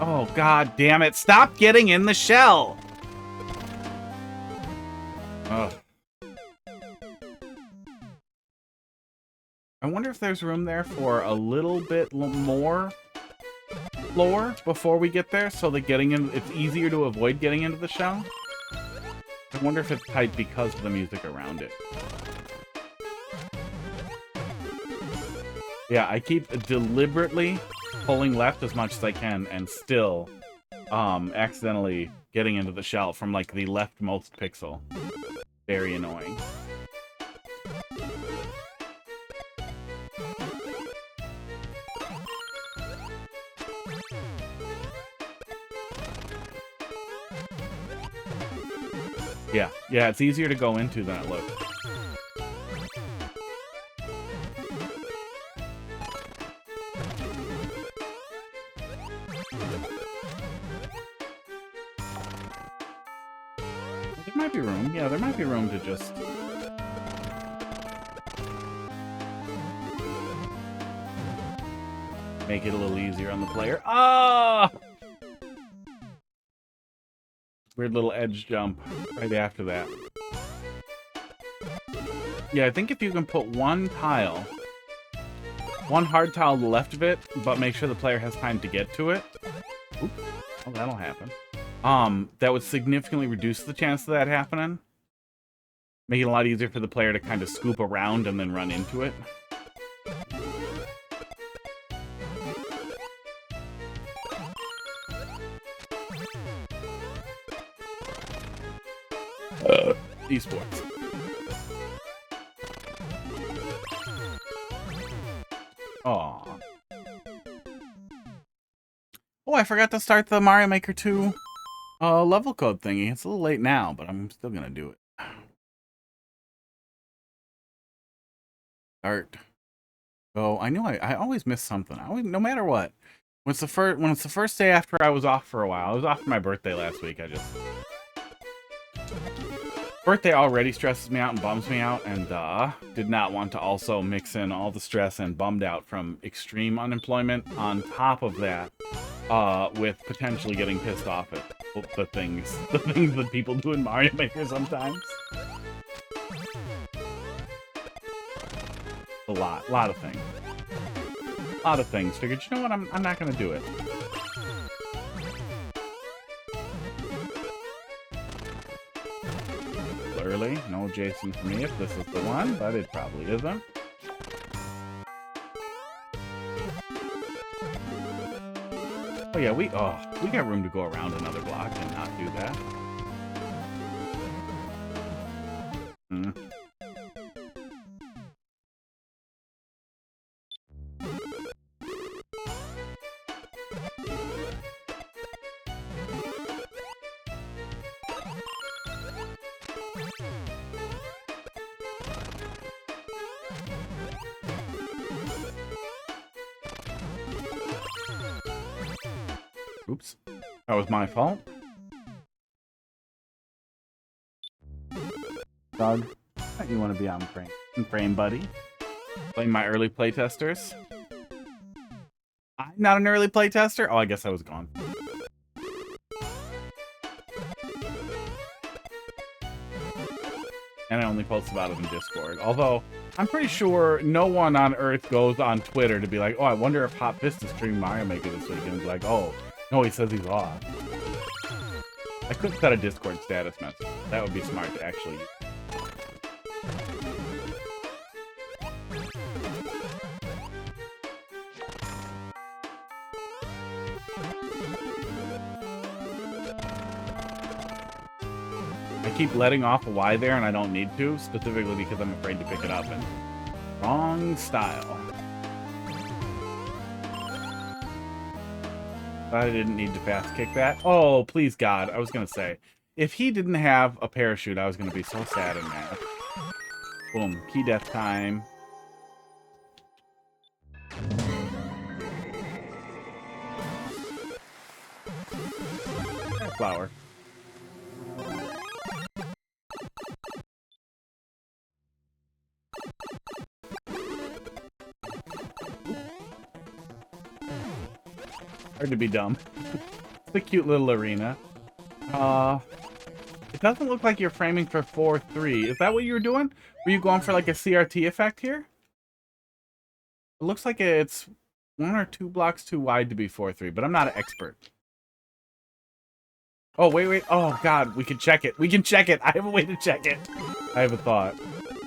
Oh, god damn it. Stop getting in the shell! Ugh. I wonder if there's room there for a little bit more floor before we get there, so that it's easier to avoid getting into the shell. I wonder if it's tight because of the music around it. Yeah, I keep deliberately pulling left as much as I can and still accidentally getting into the shell from like the leftmost pixel. Very annoying. Yeah, it's easier to go into than it looks. There might be room. Yeah, there might be room to just... make it a little easier on the player. Ah! Weird little edge jump right after that. Yeah, I think if you can put one hard tile to the left of it, but make sure the player has time to get to it. Oops. Oh, that'll happen. That would significantly reduce the chance of that happening. Make it a lot easier for the player to kind of scoop around and then run into it. Esports. Aw. Oh, I forgot to start the Mario Maker 2 level code thingy. It's a little late now, but I'm still gonna do it. Start. Oh, I knew I always miss something. No matter what. When it's the first day after I was off for a while. I was off for my birthday last week. Birthday already stresses me out and bums me out, and did not want to also mix in all the stress and bummed out from extreme unemployment on top of that, with potentially getting pissed off at the things that people do in Mario Maker sometimes. A lot of things. A lot of things. Figured, you know what, I'm not gonna do it. Clearly, no Jason for me if this is the one, but it probably isn't. Oh yeah, we got room to go around another block and not do that. Oops. That was my fault. Doug, you want to be on frame, buddy? Playing my early playtesters. I'm not an early playtester? Oh, I guess I was gone. And I only post about it in Discord. Although, I'm pretty sure no one on Earth goes on Twitter to be like, oh, I wonder if Hot Fist is streaming Mario Maker this week. And be like, oh, no, he says he's off. I could set a Discord status message. That would be smart to actually use. I keep letting off a Y there, and I don't need to, specifically because I'm afraid to pick it up. And wrong style. I didn't need to fast kick that. Oh, please God. I was going to say, if he didn't have a parachute, I was going to be so sad and mad. Boom. Key death time. Flower. Hard to be dumb. It's a cute little arena. It doesn't look like you're framing for 4-3. Is that what you were doing? Were you going for like a CRT effect here? It looks like it's 1 or 2 blocks too wide to be 4-3, but I'm not an expert. Oh, wait. Oh, God, we can check it. We can check it. I have a way to check it. I have a thought.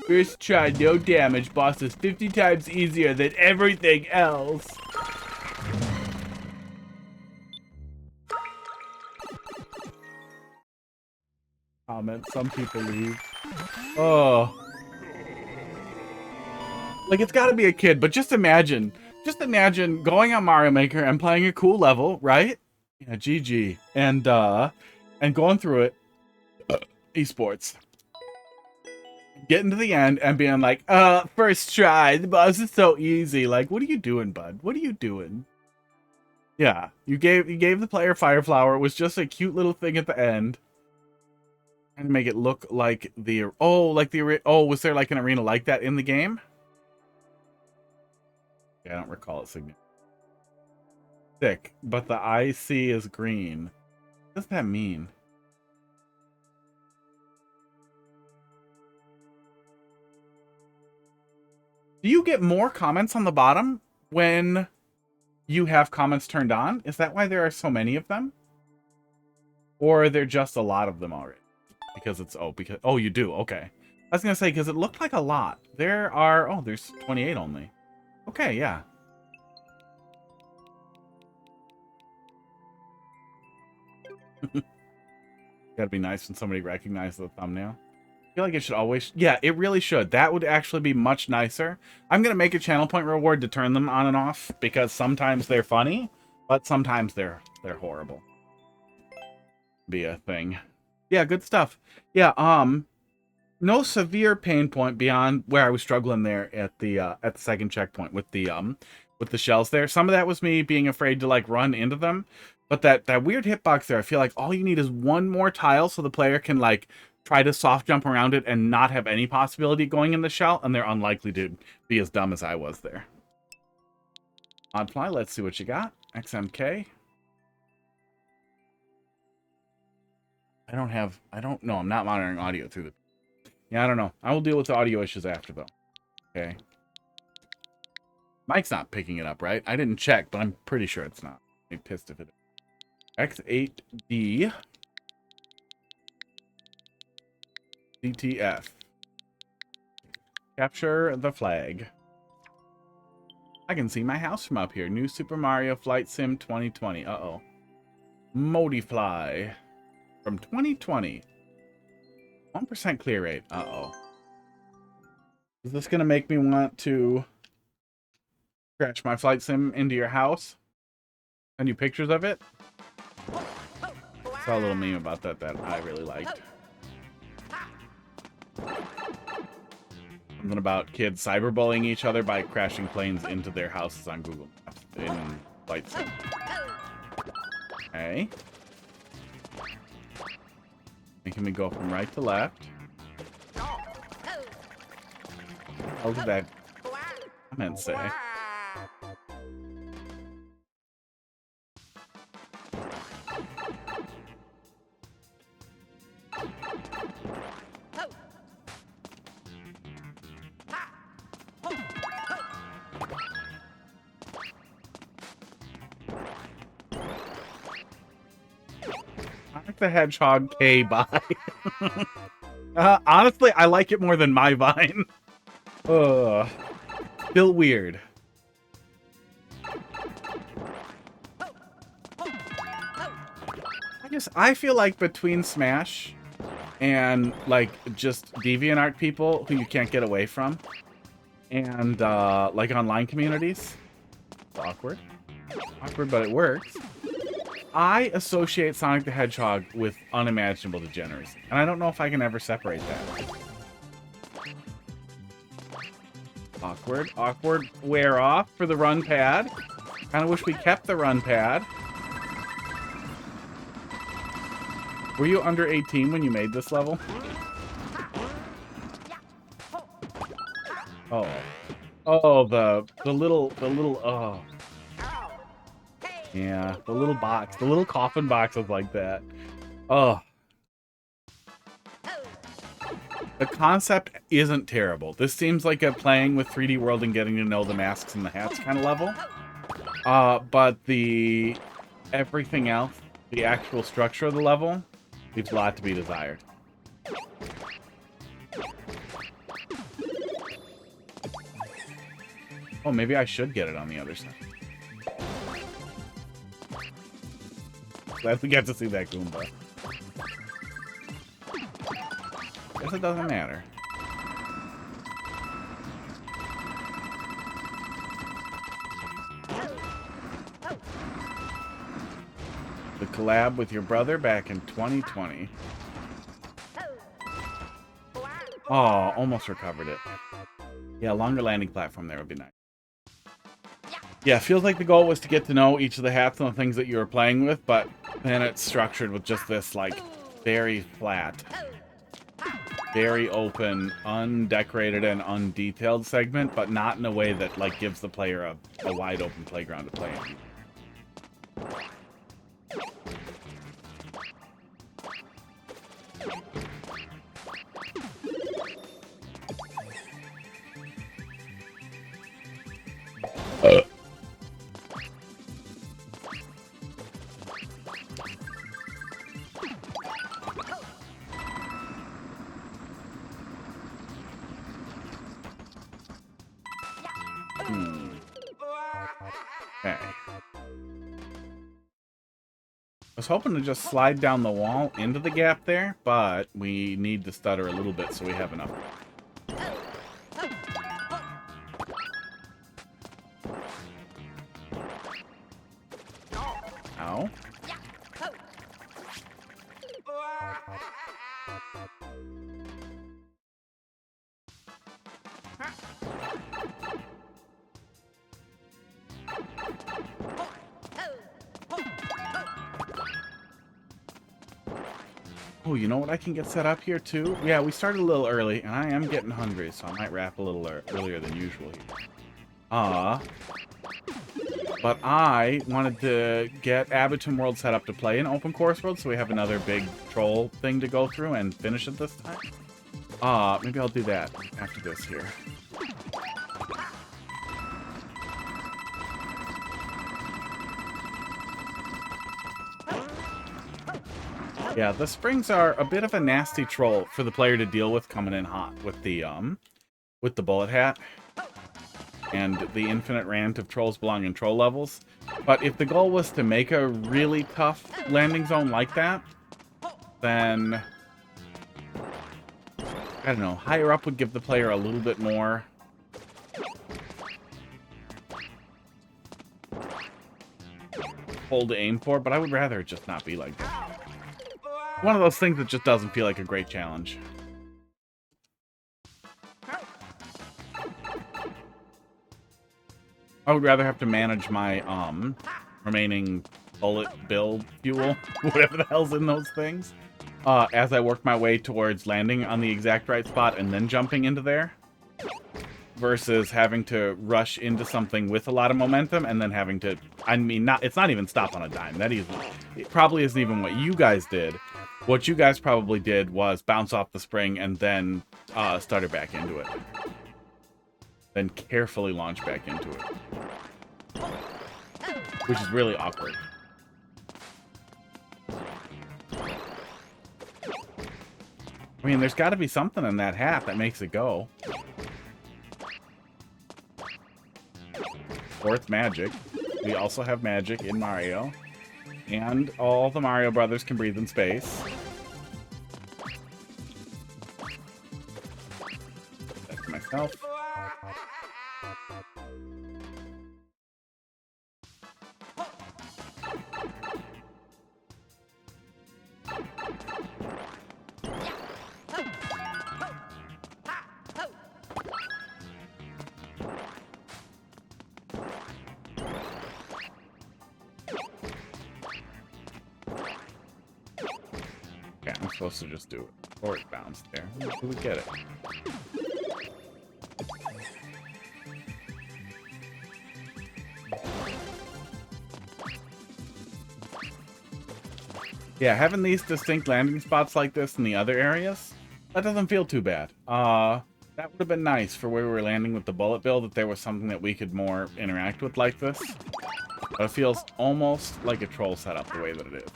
First try, no damage. Boss is 50 times easier than everything else. Comment. Some people leave. Oh. Like, it's gotta be a kid, but just imagine going on Mario Maker and playing a cool level, right? Yeah, GG. And going through it, esports. Getting to the end and being like, first try, the boss is so easy. Like, what are you doing, bud? What are you doing? Yeah, you gave the player Fire Flower. It was just a cute little thing at the end. And make it look like was there like an arena like that in the game? Yeah, I don't recall it significant. Sick, but the IC is green. What does that mean? Do you get more comments on the bottom when you have comments turned on? Is that why there are so many of them? Or are there just a lot of them already? Because you do, okay. I was gonna say, because it looked like a lot. There's 28 only. Okay, yeah. Gotta be nice when somebody recognizes the thumbnail. I feel like it should always... Yeah, it really should. That would actually be much nicer. I'm gonna make a channel point reward to turn them on and off, because sometimes they're funny, but sometimes they're horrible. Be a thing. Yeah, good stuff. Yeah, no severe pain point beyond where I was struggling there at the second checkpoint with the shells there. Some of that was me being afraid to like run into them, but that weird hitbox there, I feel like all you need is one more tile so the player can like try to soft jump around it and not have any possibility of going in the shell, and they're unlikely to be as dumb as I was there. Oddfly, let's see what you got. XMK. No, I'm not monitoring audio through the... Yeah, I don't know. I will deal with the audio issues after, though. Okay. Mike's not picking it up, right? I didn't check, but I'm pretty sure it's not. I'm pissed if it is. X8D. CTF. Capture the flag. I can see my house from up here. New Super Mario Flight Sim 2020. Uh-oh. Modifly. From 2020. 1% clear rate. Uh-oh. Is this going to make me want to crash my flight sim into your house? Send you pictures of it? I saw a little meme about that I really liked. Something about kids cyberbullying each other by crashing planes into their houses on Google Maps in flight sim. Okay. Making me go from right to left. How did that comment say? The Hedgehog K bye. Honestly, I like it more than my Vine. Ugh. Still weird. I feel like between Smash and like just DeviantArt people who you can't get away from, and like online communities, it's awkward, but it works. I associate Sonic the Hedgehog with unimaginable degeneracy, and I don't know if I can ever separate that. Awkward wear off for the run pad. Kind of wish we kept the run pad. Were you under 18 when you made this level? Oh. Oh, the little, oh. Yeah, the little box. The little coffin boxes like that. Oh. The concept isn't terrible. This seems like a playing with 3D World and getting to know the masks and the hats kind of level. But the everything else, the actual structure of the level, leaves a lot to be desired. Oh, maybe I should get it on the other side. Glad we get to see that Goomba. Guess it doesn't matter. The collab with your brother back in 2020. Oh, almost recovered it. Yeah, longer landing platform there would be nice. Yeah, feels like the goal was to get to know each of the hats and the things that you were playing with, but then it's structured with just this, like, very flat, very open, undecorated, and undetailed segment, but not in a way that, like, gives the player a wide open playground to play in. Okay. was hoping to just slide down the wall into the gap there, but we need to stutter a little bit so we have enough. Ow. Oh, you know what I can get set up here too? Yeah, we started a little early, and I am getting hungry, so I might wrap a little earlier than usual here. But I wanted to get Abboton World set up to play in Open Course World, so we have another big troll thing to go through and finish it this time. Maybe I'll do that after this here. Yeah, the springs are a bit of a nasty troll for the player to deal with coming in hot with the bullet hat and the infinite rant of trolls belong in troll levels. But if the goal was to make a really tough landing zone like that, then I don't know, higher up would give the player a little bit more hold to aim for, but I would rather it just not be like that. One of those things that just doesn't feel like a great challenge. I would rather have to manage my remaining bullet build fuel, whatever the hell's in those things, as I work my way towards landing on the exact right spot and then jumping into there, versus having to rush into something with a lot of momentum and then having to, I mean, it's not even stop on a dime. It probably isn't even what you guys did. What you guys probably did was bounce off the spring and then stutter back into it. Then carefully launch back into it. Which is really awkward. I mean, there's got to be something in that hat that makes it go. Or it's magic. We also have magic in Mario. And all the Mario brothers can breathe in space. That's for myself. I'm supposed to just do it. Or it bounced there. Do we get it? Yeah, having these distinct landing spots like this in the other areas, that doesn't feel too bad. That would have been nice for where we were landing with the bullet bill, that there was something that we could more interact with like this. But it feels almost like a troll setup the way that it is.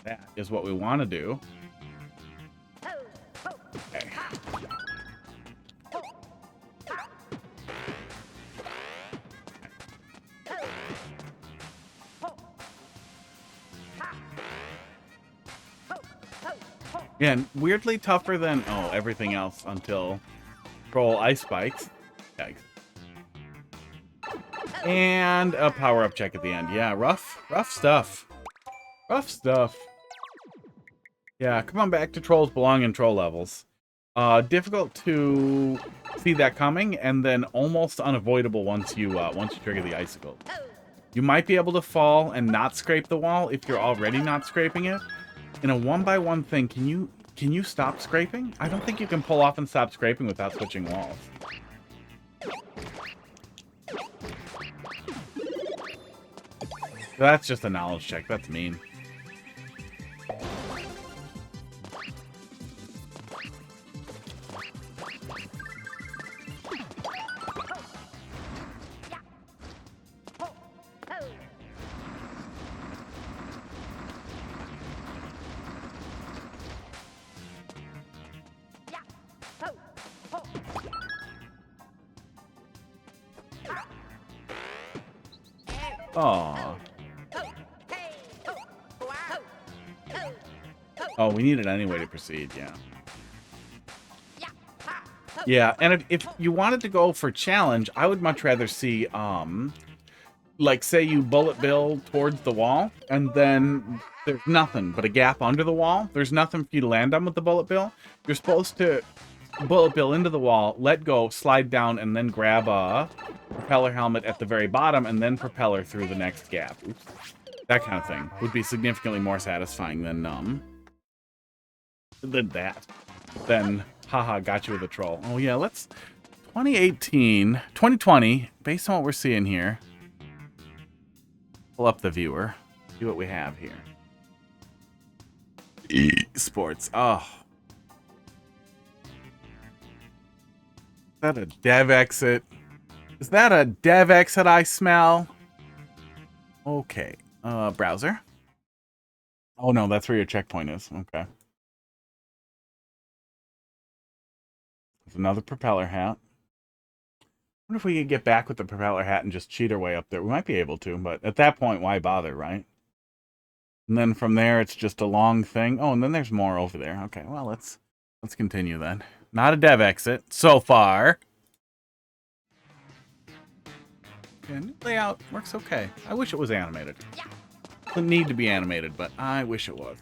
That is what we want to do. Okay. Yeah, and weirdly tougher than everything else until troll ice spikes. Yikes. And a power-up check at the end. Yeah, rough stuff. Rough stuff. Yeah, come on back to trolls belong in troll levels. Difficult to see that coming, and then almost unavoidable once you trigger the icicle. You might be able to fall and not scrape the wall if you're already not scraping it. In a 1x1 thing, can you stop scraping? I don't think you can pull off and stop scraping without switching walls. That's just a knowledge check. That's mean. Oh. Oh, we need it anyway to proceed, yeah. Yeah, and if you wanted to go for challenge, I would much rather see, like, say you bullet bill towards the wall, and then there's nothing but a gap under the wall. There's nothing for you to land on with the bullet bill. You're supposed to bullet bill into the wall, let go, slide down, and then grab a propeller helmet at the very bottom, and then propeller through the next gap. Oops. That kind of thing would be significantly more satisfying than that. Then, haha, got you with a troll. Oh yeah, let's 2020, based on what we're seeing here. Pull up the viewer. See what we have here. Esports. Oh. Is that a dev exit? Is that a dev exit I smell? Okay. Browser. Oh no, that's where your checkpoint is. Okay. There's another propeller hat. I wonder if we could get back with the propeller hat and just cheat our way up there. We might be able to, but at that point, why bother, right? And then from there, it's just a long thing. Oh, and then there's more over there. Okay, well, let's continue then. Not a dev exit so far. Okay, new layout works okay. I wish it was animated. Doesn't need to be animated, but I wish it was.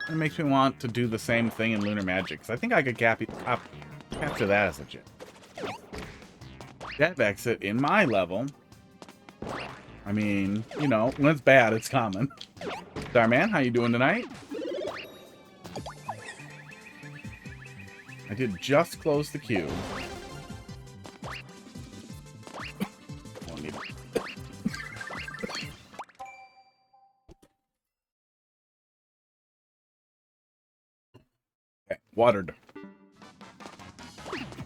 It makes me want to do the same thing in Lunar Magic, because I think I could capture that as a gem. Dev exit in my level. I mean, you know, when it's bad, it's common. Starman, how you doing tonight? I did just close the queue. Okay, watered.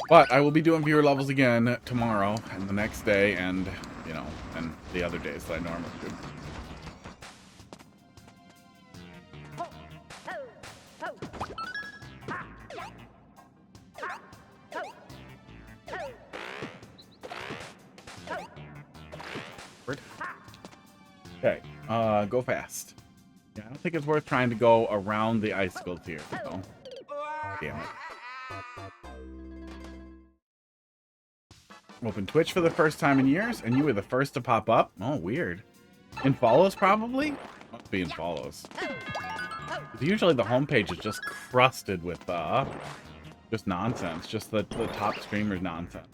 But I will be doing viewer levels again tomorrow and the next day and, you know, and the other days that I normally do. Okay, go fast. Yeah, I don't think it's worth trying to go around the icicles here, so. Damn it. Open Twitch for the first time in years, and you were the first to pop up? Oh, weird. In follows, probably? Must be in follows. Usually the homepage is just crusted with, just nonsense. Just the top streamers nonsense.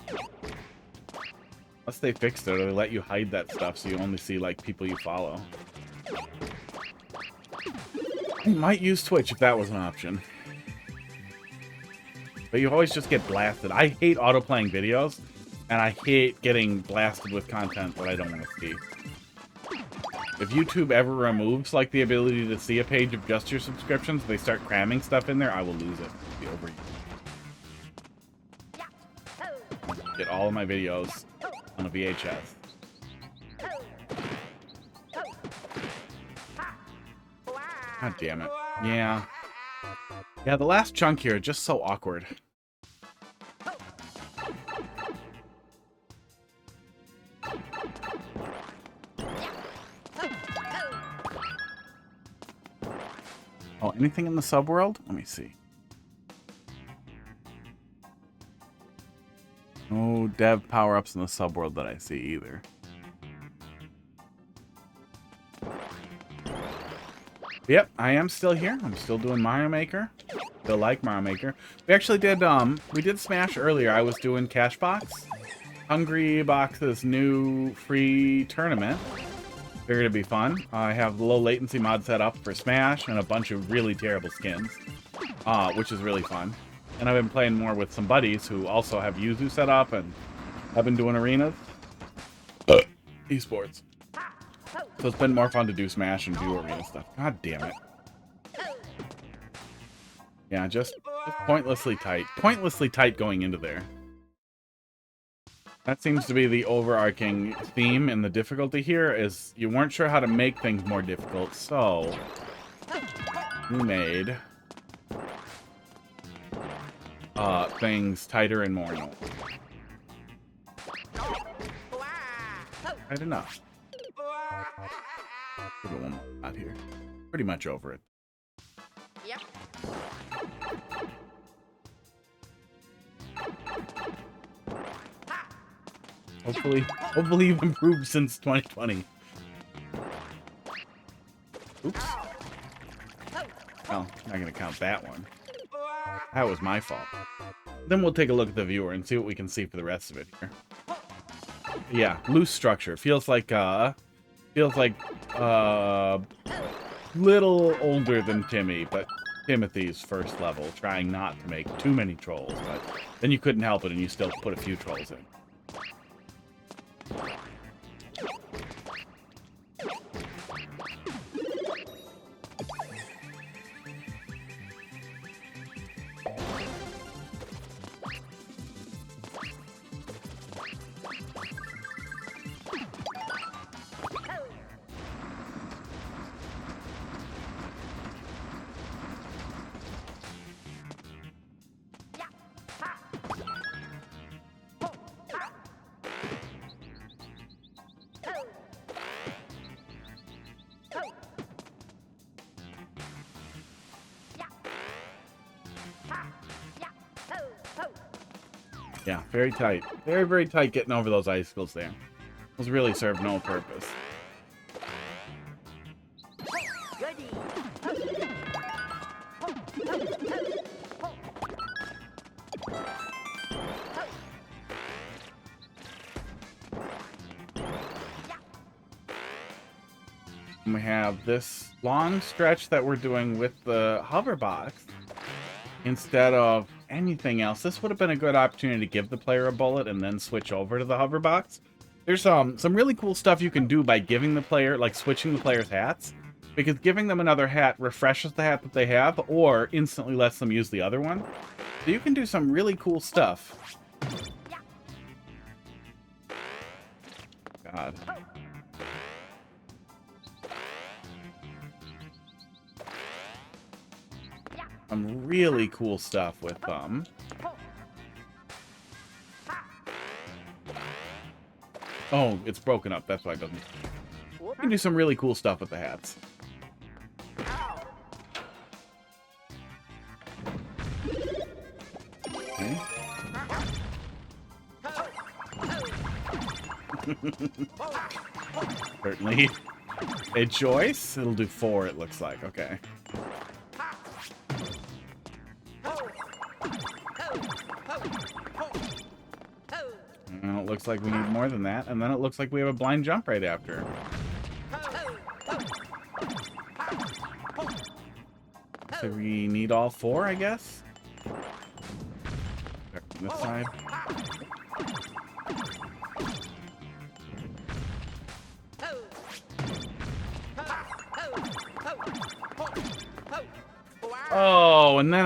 Unless they fixed it, or they let you hide that stuff so you only see, like, people you follow. You might use Twitch if that was an option. But you always just get blasted. I hate auto-playing videos, and I hate getting blasted with content that I don't want to see. If YouTube ever removes, like, the ability to see a page of just your subscriptions, they start cramming stuff in there, I will lose it. It'll be over. Get all of my videos on a VHS. God damn it. Yeah. Yeah, the last chunk here is just so awkward. Oh, anything in the subworld? Let me see. No dev power-ups in the subworld that I see either. Yep, I am still here. I'm still doing Mario Maker. Still like Mario Maker. We actually did, we did Smash earlier. I was doing Cashbox. Hungry Box's new free tournament. Figured it'd be fun. I have the low latency mod set up for Smash and a bunch of really terrible skins, which is really fun. And I've been playing more with some buddies who also have Yuzu set up and have been doing arenas. Esports. So it's been more fun to do Smash and do arena stuff. God damn it. Yeah, just pointlessly tight. Pointlessly tight going into there. That seems to be the overarching theme in the difficulty here, is you weren't sure how to make things more difficult, so you made things tighter and more annoying. right enough. Give it one more shot here. Pretty much over it. Yep. Hopefully you've improved since 2020. Oops. Well, not gonna count that one. That was my fault. Then we'll take a look at the viewer and see what we can see for the rest of it here. Yeah, loose structure. Feels like little older than Timmy, but Timothy's first level, trying not to make too many trolls, but then you couldn't help it and you still put a few trolls in. Yeah, very tight. Very, very tight getting over those icicles there. Those really serve no purpose. And we have this long stretch that we're doing with the hover box instead of anything else. This would have been a good opportunity to give the player a bullet and then switch over to the hover box. There's some really cool stuff you can do by giving the player, like switching the player's hats, because giving them another hat refreshes the hat that they have or instantly lets them use the other one. So you can do some really cool stuff. God. Some really cool stuff with them. Oh, it's broken up. That's why it doesn't. You can do some really cool stuff with the hats. Okay. Certainly a choice. It'll do 4, it looks like. Okay. Well, it looks like we need more than that, and then it looks like we have a blind jump right after. So we need all 4, I guess? Back on this side. Oh, and then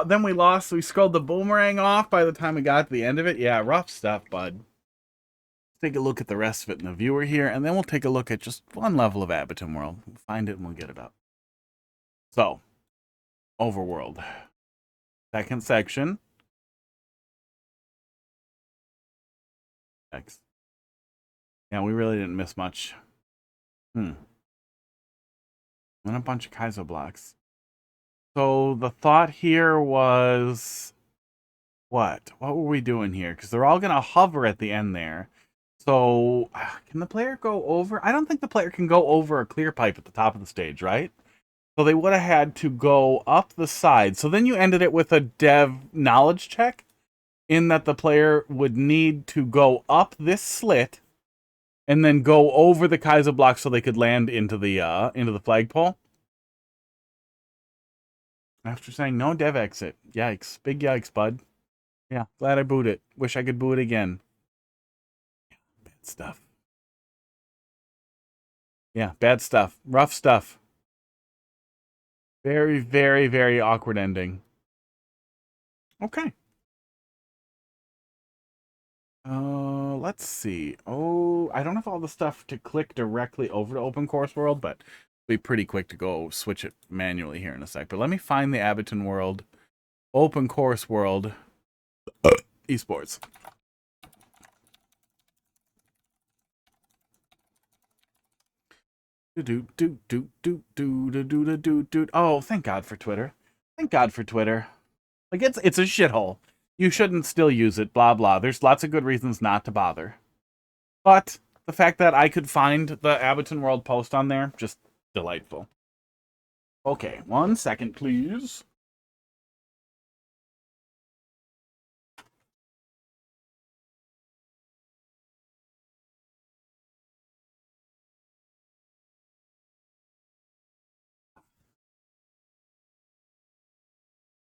then we lost. We scrolled the boomerang off by the time we got to the end of it. Yeah, rough stuff, bud. Let's take a look at the rest of it in the viewer here, and then we'll take a look at just one level of Abington World. We'll find it and we'll get it up. So, Overworld. Second section. X. Yeah, we really didn't miss much. And a bunch of Kaiser blocks. So the thought here was, what? What were we doing here? Because they're all going to hover at the end there. So can the player go over? I don't think the player can go over a clear pipe at the top of the stage, right? So they would have had to go up the side. So then you ended it with a dev knowledge check in that the player would need to go up this slit and then go over the Kaiser block so they could land into the flagpole. After saying no dev exit. Yikes. Big yikes, bud. Yeah, glad I booed it. Wish I could boo it again. Yeah, bad stuff. Yeah, bad stuff. Rough stuff. Very, very, very awkward ending. Okay. Let's see. Oh, I don't have all the stuff to click directly over to Open Course World, but it'll be pretty quick to go switch it manually here in a sec. But let me find the Abington World, Open Course World, esports. Oh, thank God for Twitter. Thank God for Twitter. Like, it's a shithole. You shouldn't still use it, blah, blah. There's lots of good reasons not to bother. But the fact that I could find the Abboton World post on there, just delightful. Okay, 1 second, please.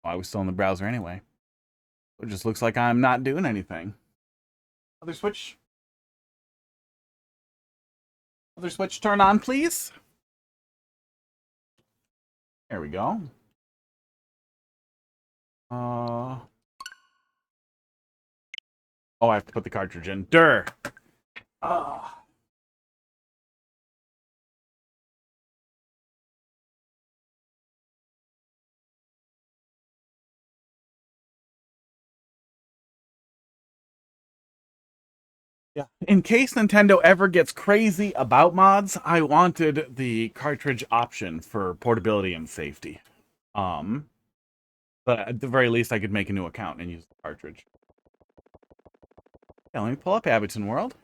Oh, I was still in the browser anyway. It just looks like I'm not doing anything. Other switch. Other switch turn on, please. There we go. Oh, I have to put the cartridge in. Durr. Yeah. In case Nintendo ever gets crazy about mods, I wanted the cartridge option for portability and safety. But at the very least, I could make a new account and use the cartridge. Yeah, let me pull up Abboton World.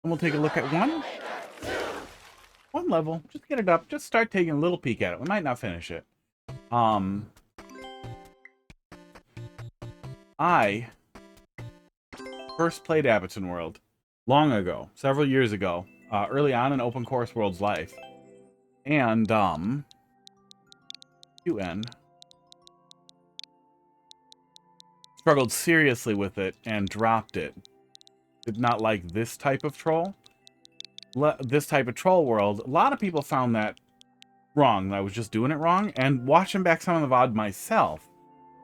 And we'll take a look at one level. Just get it up. Just start taking a little peek at it. We might not finish it. I first played Abboton World long ago, several years ago, early on in Open Course World's life. And, UN struggled seriously with it and dropped it. Did not like this type of troll. This type of troll world. A lot of people found that wrong. That I was just doing it wrong. And watching back some of the VOD myself,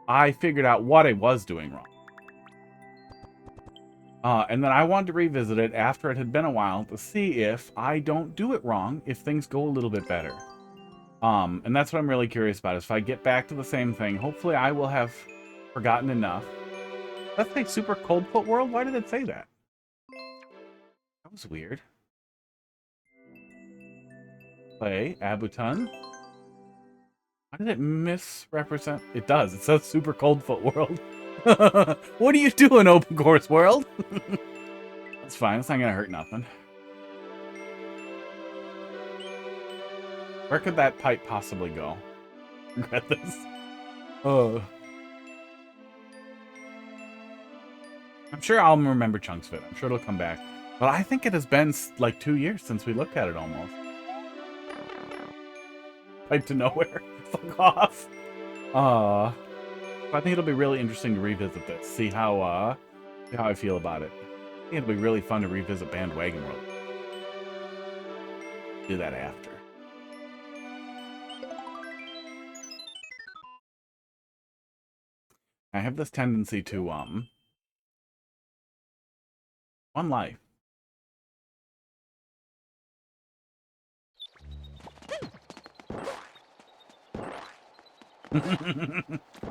I figured out what I was doing wrong. And then I wanted to revisit it after it had been a while to see if I don't do it wrong, if things go a little bit better. And that's what I'm really curious about. Is if I get back to the same thing, hopefully I will have forgotten enough. Let's say Super Coldfoot World? Why did it say that? That was weird. Play Abboton. Why did it misrepresent? It does. It says Super Coldfoot World. What are you doing, Open Course World? That's fine. It's not gonna hurt nothing. Where could that pipe possibly go? Regret this. Oh. I'm sure I'll remember chunks of it. I'm sure it'll come back. But I think it has been like 2 years since we looked at it almost. Pipe to nowhere. Fuck off. I think it'll be really interesting to revisit this. See how I feel about it. I think it'll be really fun to revisit Bandwagon World. Do that after. I have this tendency to one life.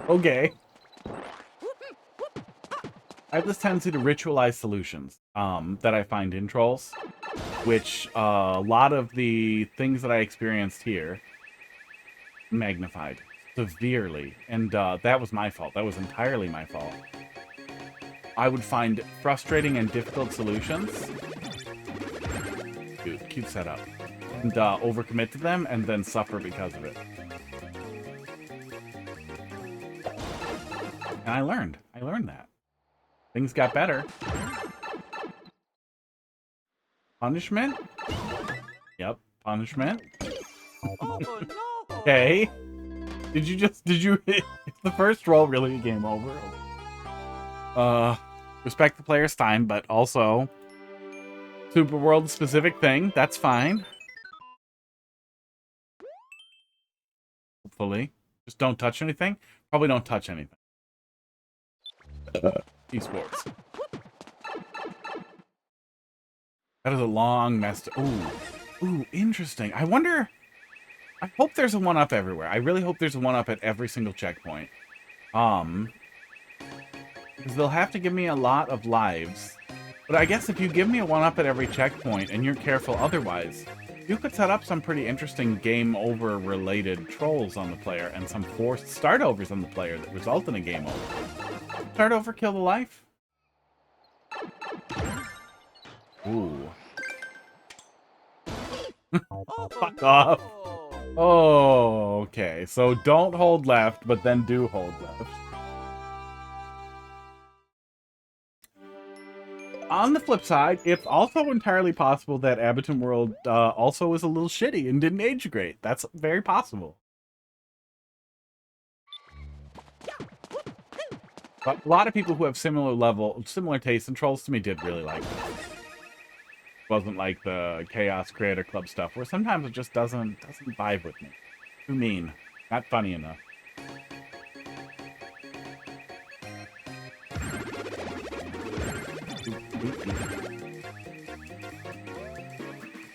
Okay. I have this tendency to ritualize solutions that I find in trolls, which a lot of the things that I experienced here magnified severely, and that was my fault. That was entirely my fault. I would find frustrating and difficult solutions. Dude, cute setup. And overcommit to them and then suffer because of it. And I learned that. Things got better. Punishment? Yep, punishment. Oh, no. Okay. Did you is the first roll really a game over? Respect the player's time, but also Super World specific thing, that's fine. Hopefully. Just don't touch anything. Probably don't touch anything. Esports. That is a long mess. Ooh, interesting. I wonder I hope there's a 1-up everywhere. I really hope there's a 1-up at every single checkpoint. Because they'll have to give me a lot of lives. But I guess if you give me a 1-up at every checkpoint and you're careful otherwise, you could set up some pretty interesting game over related trolls on the player and some forced start overs on the player that result in a game over. Start over, kill the life. Ooh. Fuck off. Oh, okay. So don't hold left, but then do hold left. On the flip side, it's also entirely possible that Abboton World also was a little shitty and didn't age great. That's very possible. But a lot of people who have similar tastes in trolls to me did really like it. Wasn't like the Chaos Creator Club stuff, where sometimes it just doesn't vibe with me. Too mean. Not funny enough.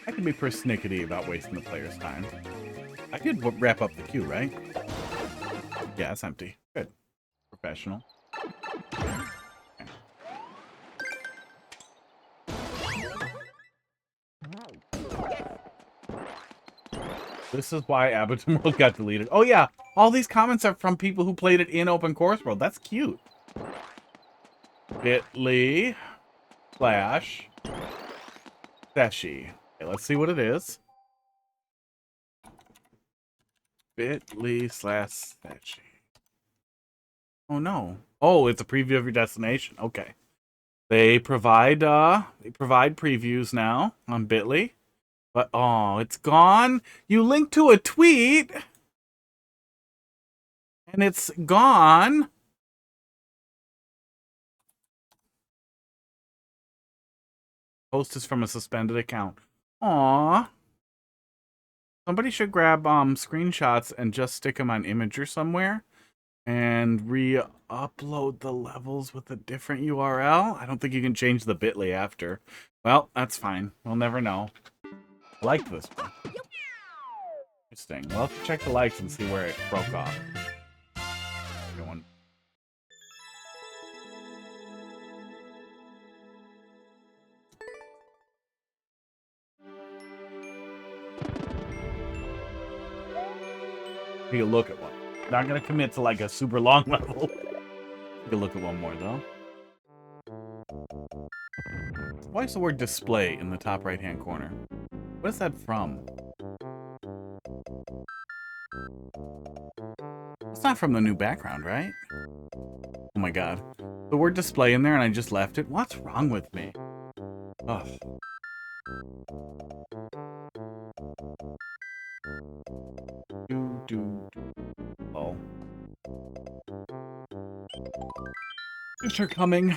I can be persnickety about wasting the player's time. I could wrap up the queue, right? Yeah, it's empty. Good. Professional. This is why Abboton World got deleted. Oh yeah, all these comments are from people who played it in Open Course World. That's cute. bit.ly/Seshi. Okay, let's see what it is. bit.ly/Seshi. Oh no. Oh, it's a preview of your destination. Okay. They provide previews now on bit.ly. But oh, it's gone. You linked to a tweet and it's gone. Post is from a suspended account. Aw. Somebody should grab screenshots and just stick them on Imager somewhere and re-upload the levels with a different URL. I don't think you can change the bit.ly after. Well, that's fine. We'll never know. I like this one. Interesting. We'll have to check the likes and see where it broke off. Good one. Take a look at one. Not gonna commit to like a super long level. Take a look at one more though. Why is the word display in the top right hand corner? What is that from? It's not from the new background, right? Oh my god. The word display in there and I just left it? What's wrong with me? Ugh. Oh. Fish are coming.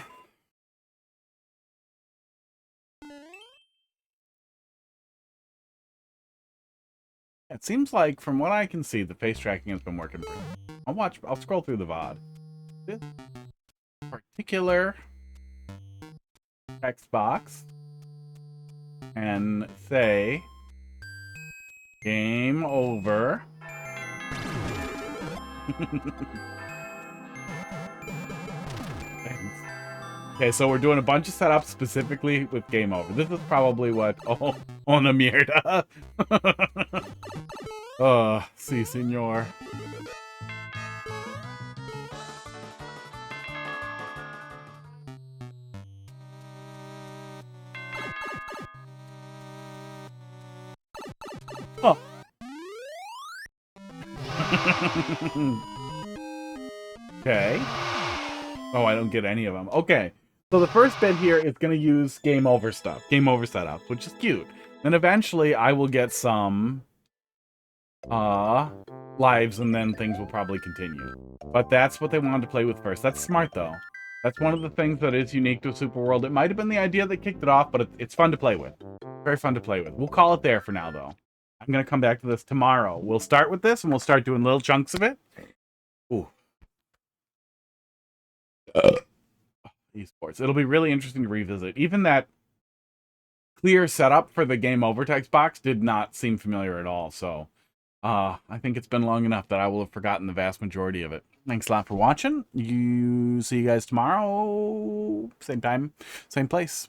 It seems like, from what I can see, the face tracking has been working pretty well. I'll scroll through the VOD. This particular text box and say game over. Thanks. Okay, so we're doing a bunch of setups specifically with game over. This is probably what una mierda. Si, senor. Oh. Okay. Oh, I don't get any of them. Okay. So the first bit here is going to use game over stuff. Game over setup, which is cute. Then eventually I will get some lives and then things will probably continue. But that's what they wanted to play with first. That's smart though. That's one of the things that is unique to Super World. It might have been the idea that kicked it off, but it's fun to play with. Very fun to play with. We'll call it there for now though. I'm going to come back to this tomorrow. We'll start with this and we'll start doing little chunks of it. Ooh. Esports. It'll be really interesting to revisit. Even that clear setup for the game over text box did not seem familiar at all. So I think it's been long enough that I will have forgotten the vast majority of it. Thanks a lot for watching. See you guys tomorrow. Same time, same place.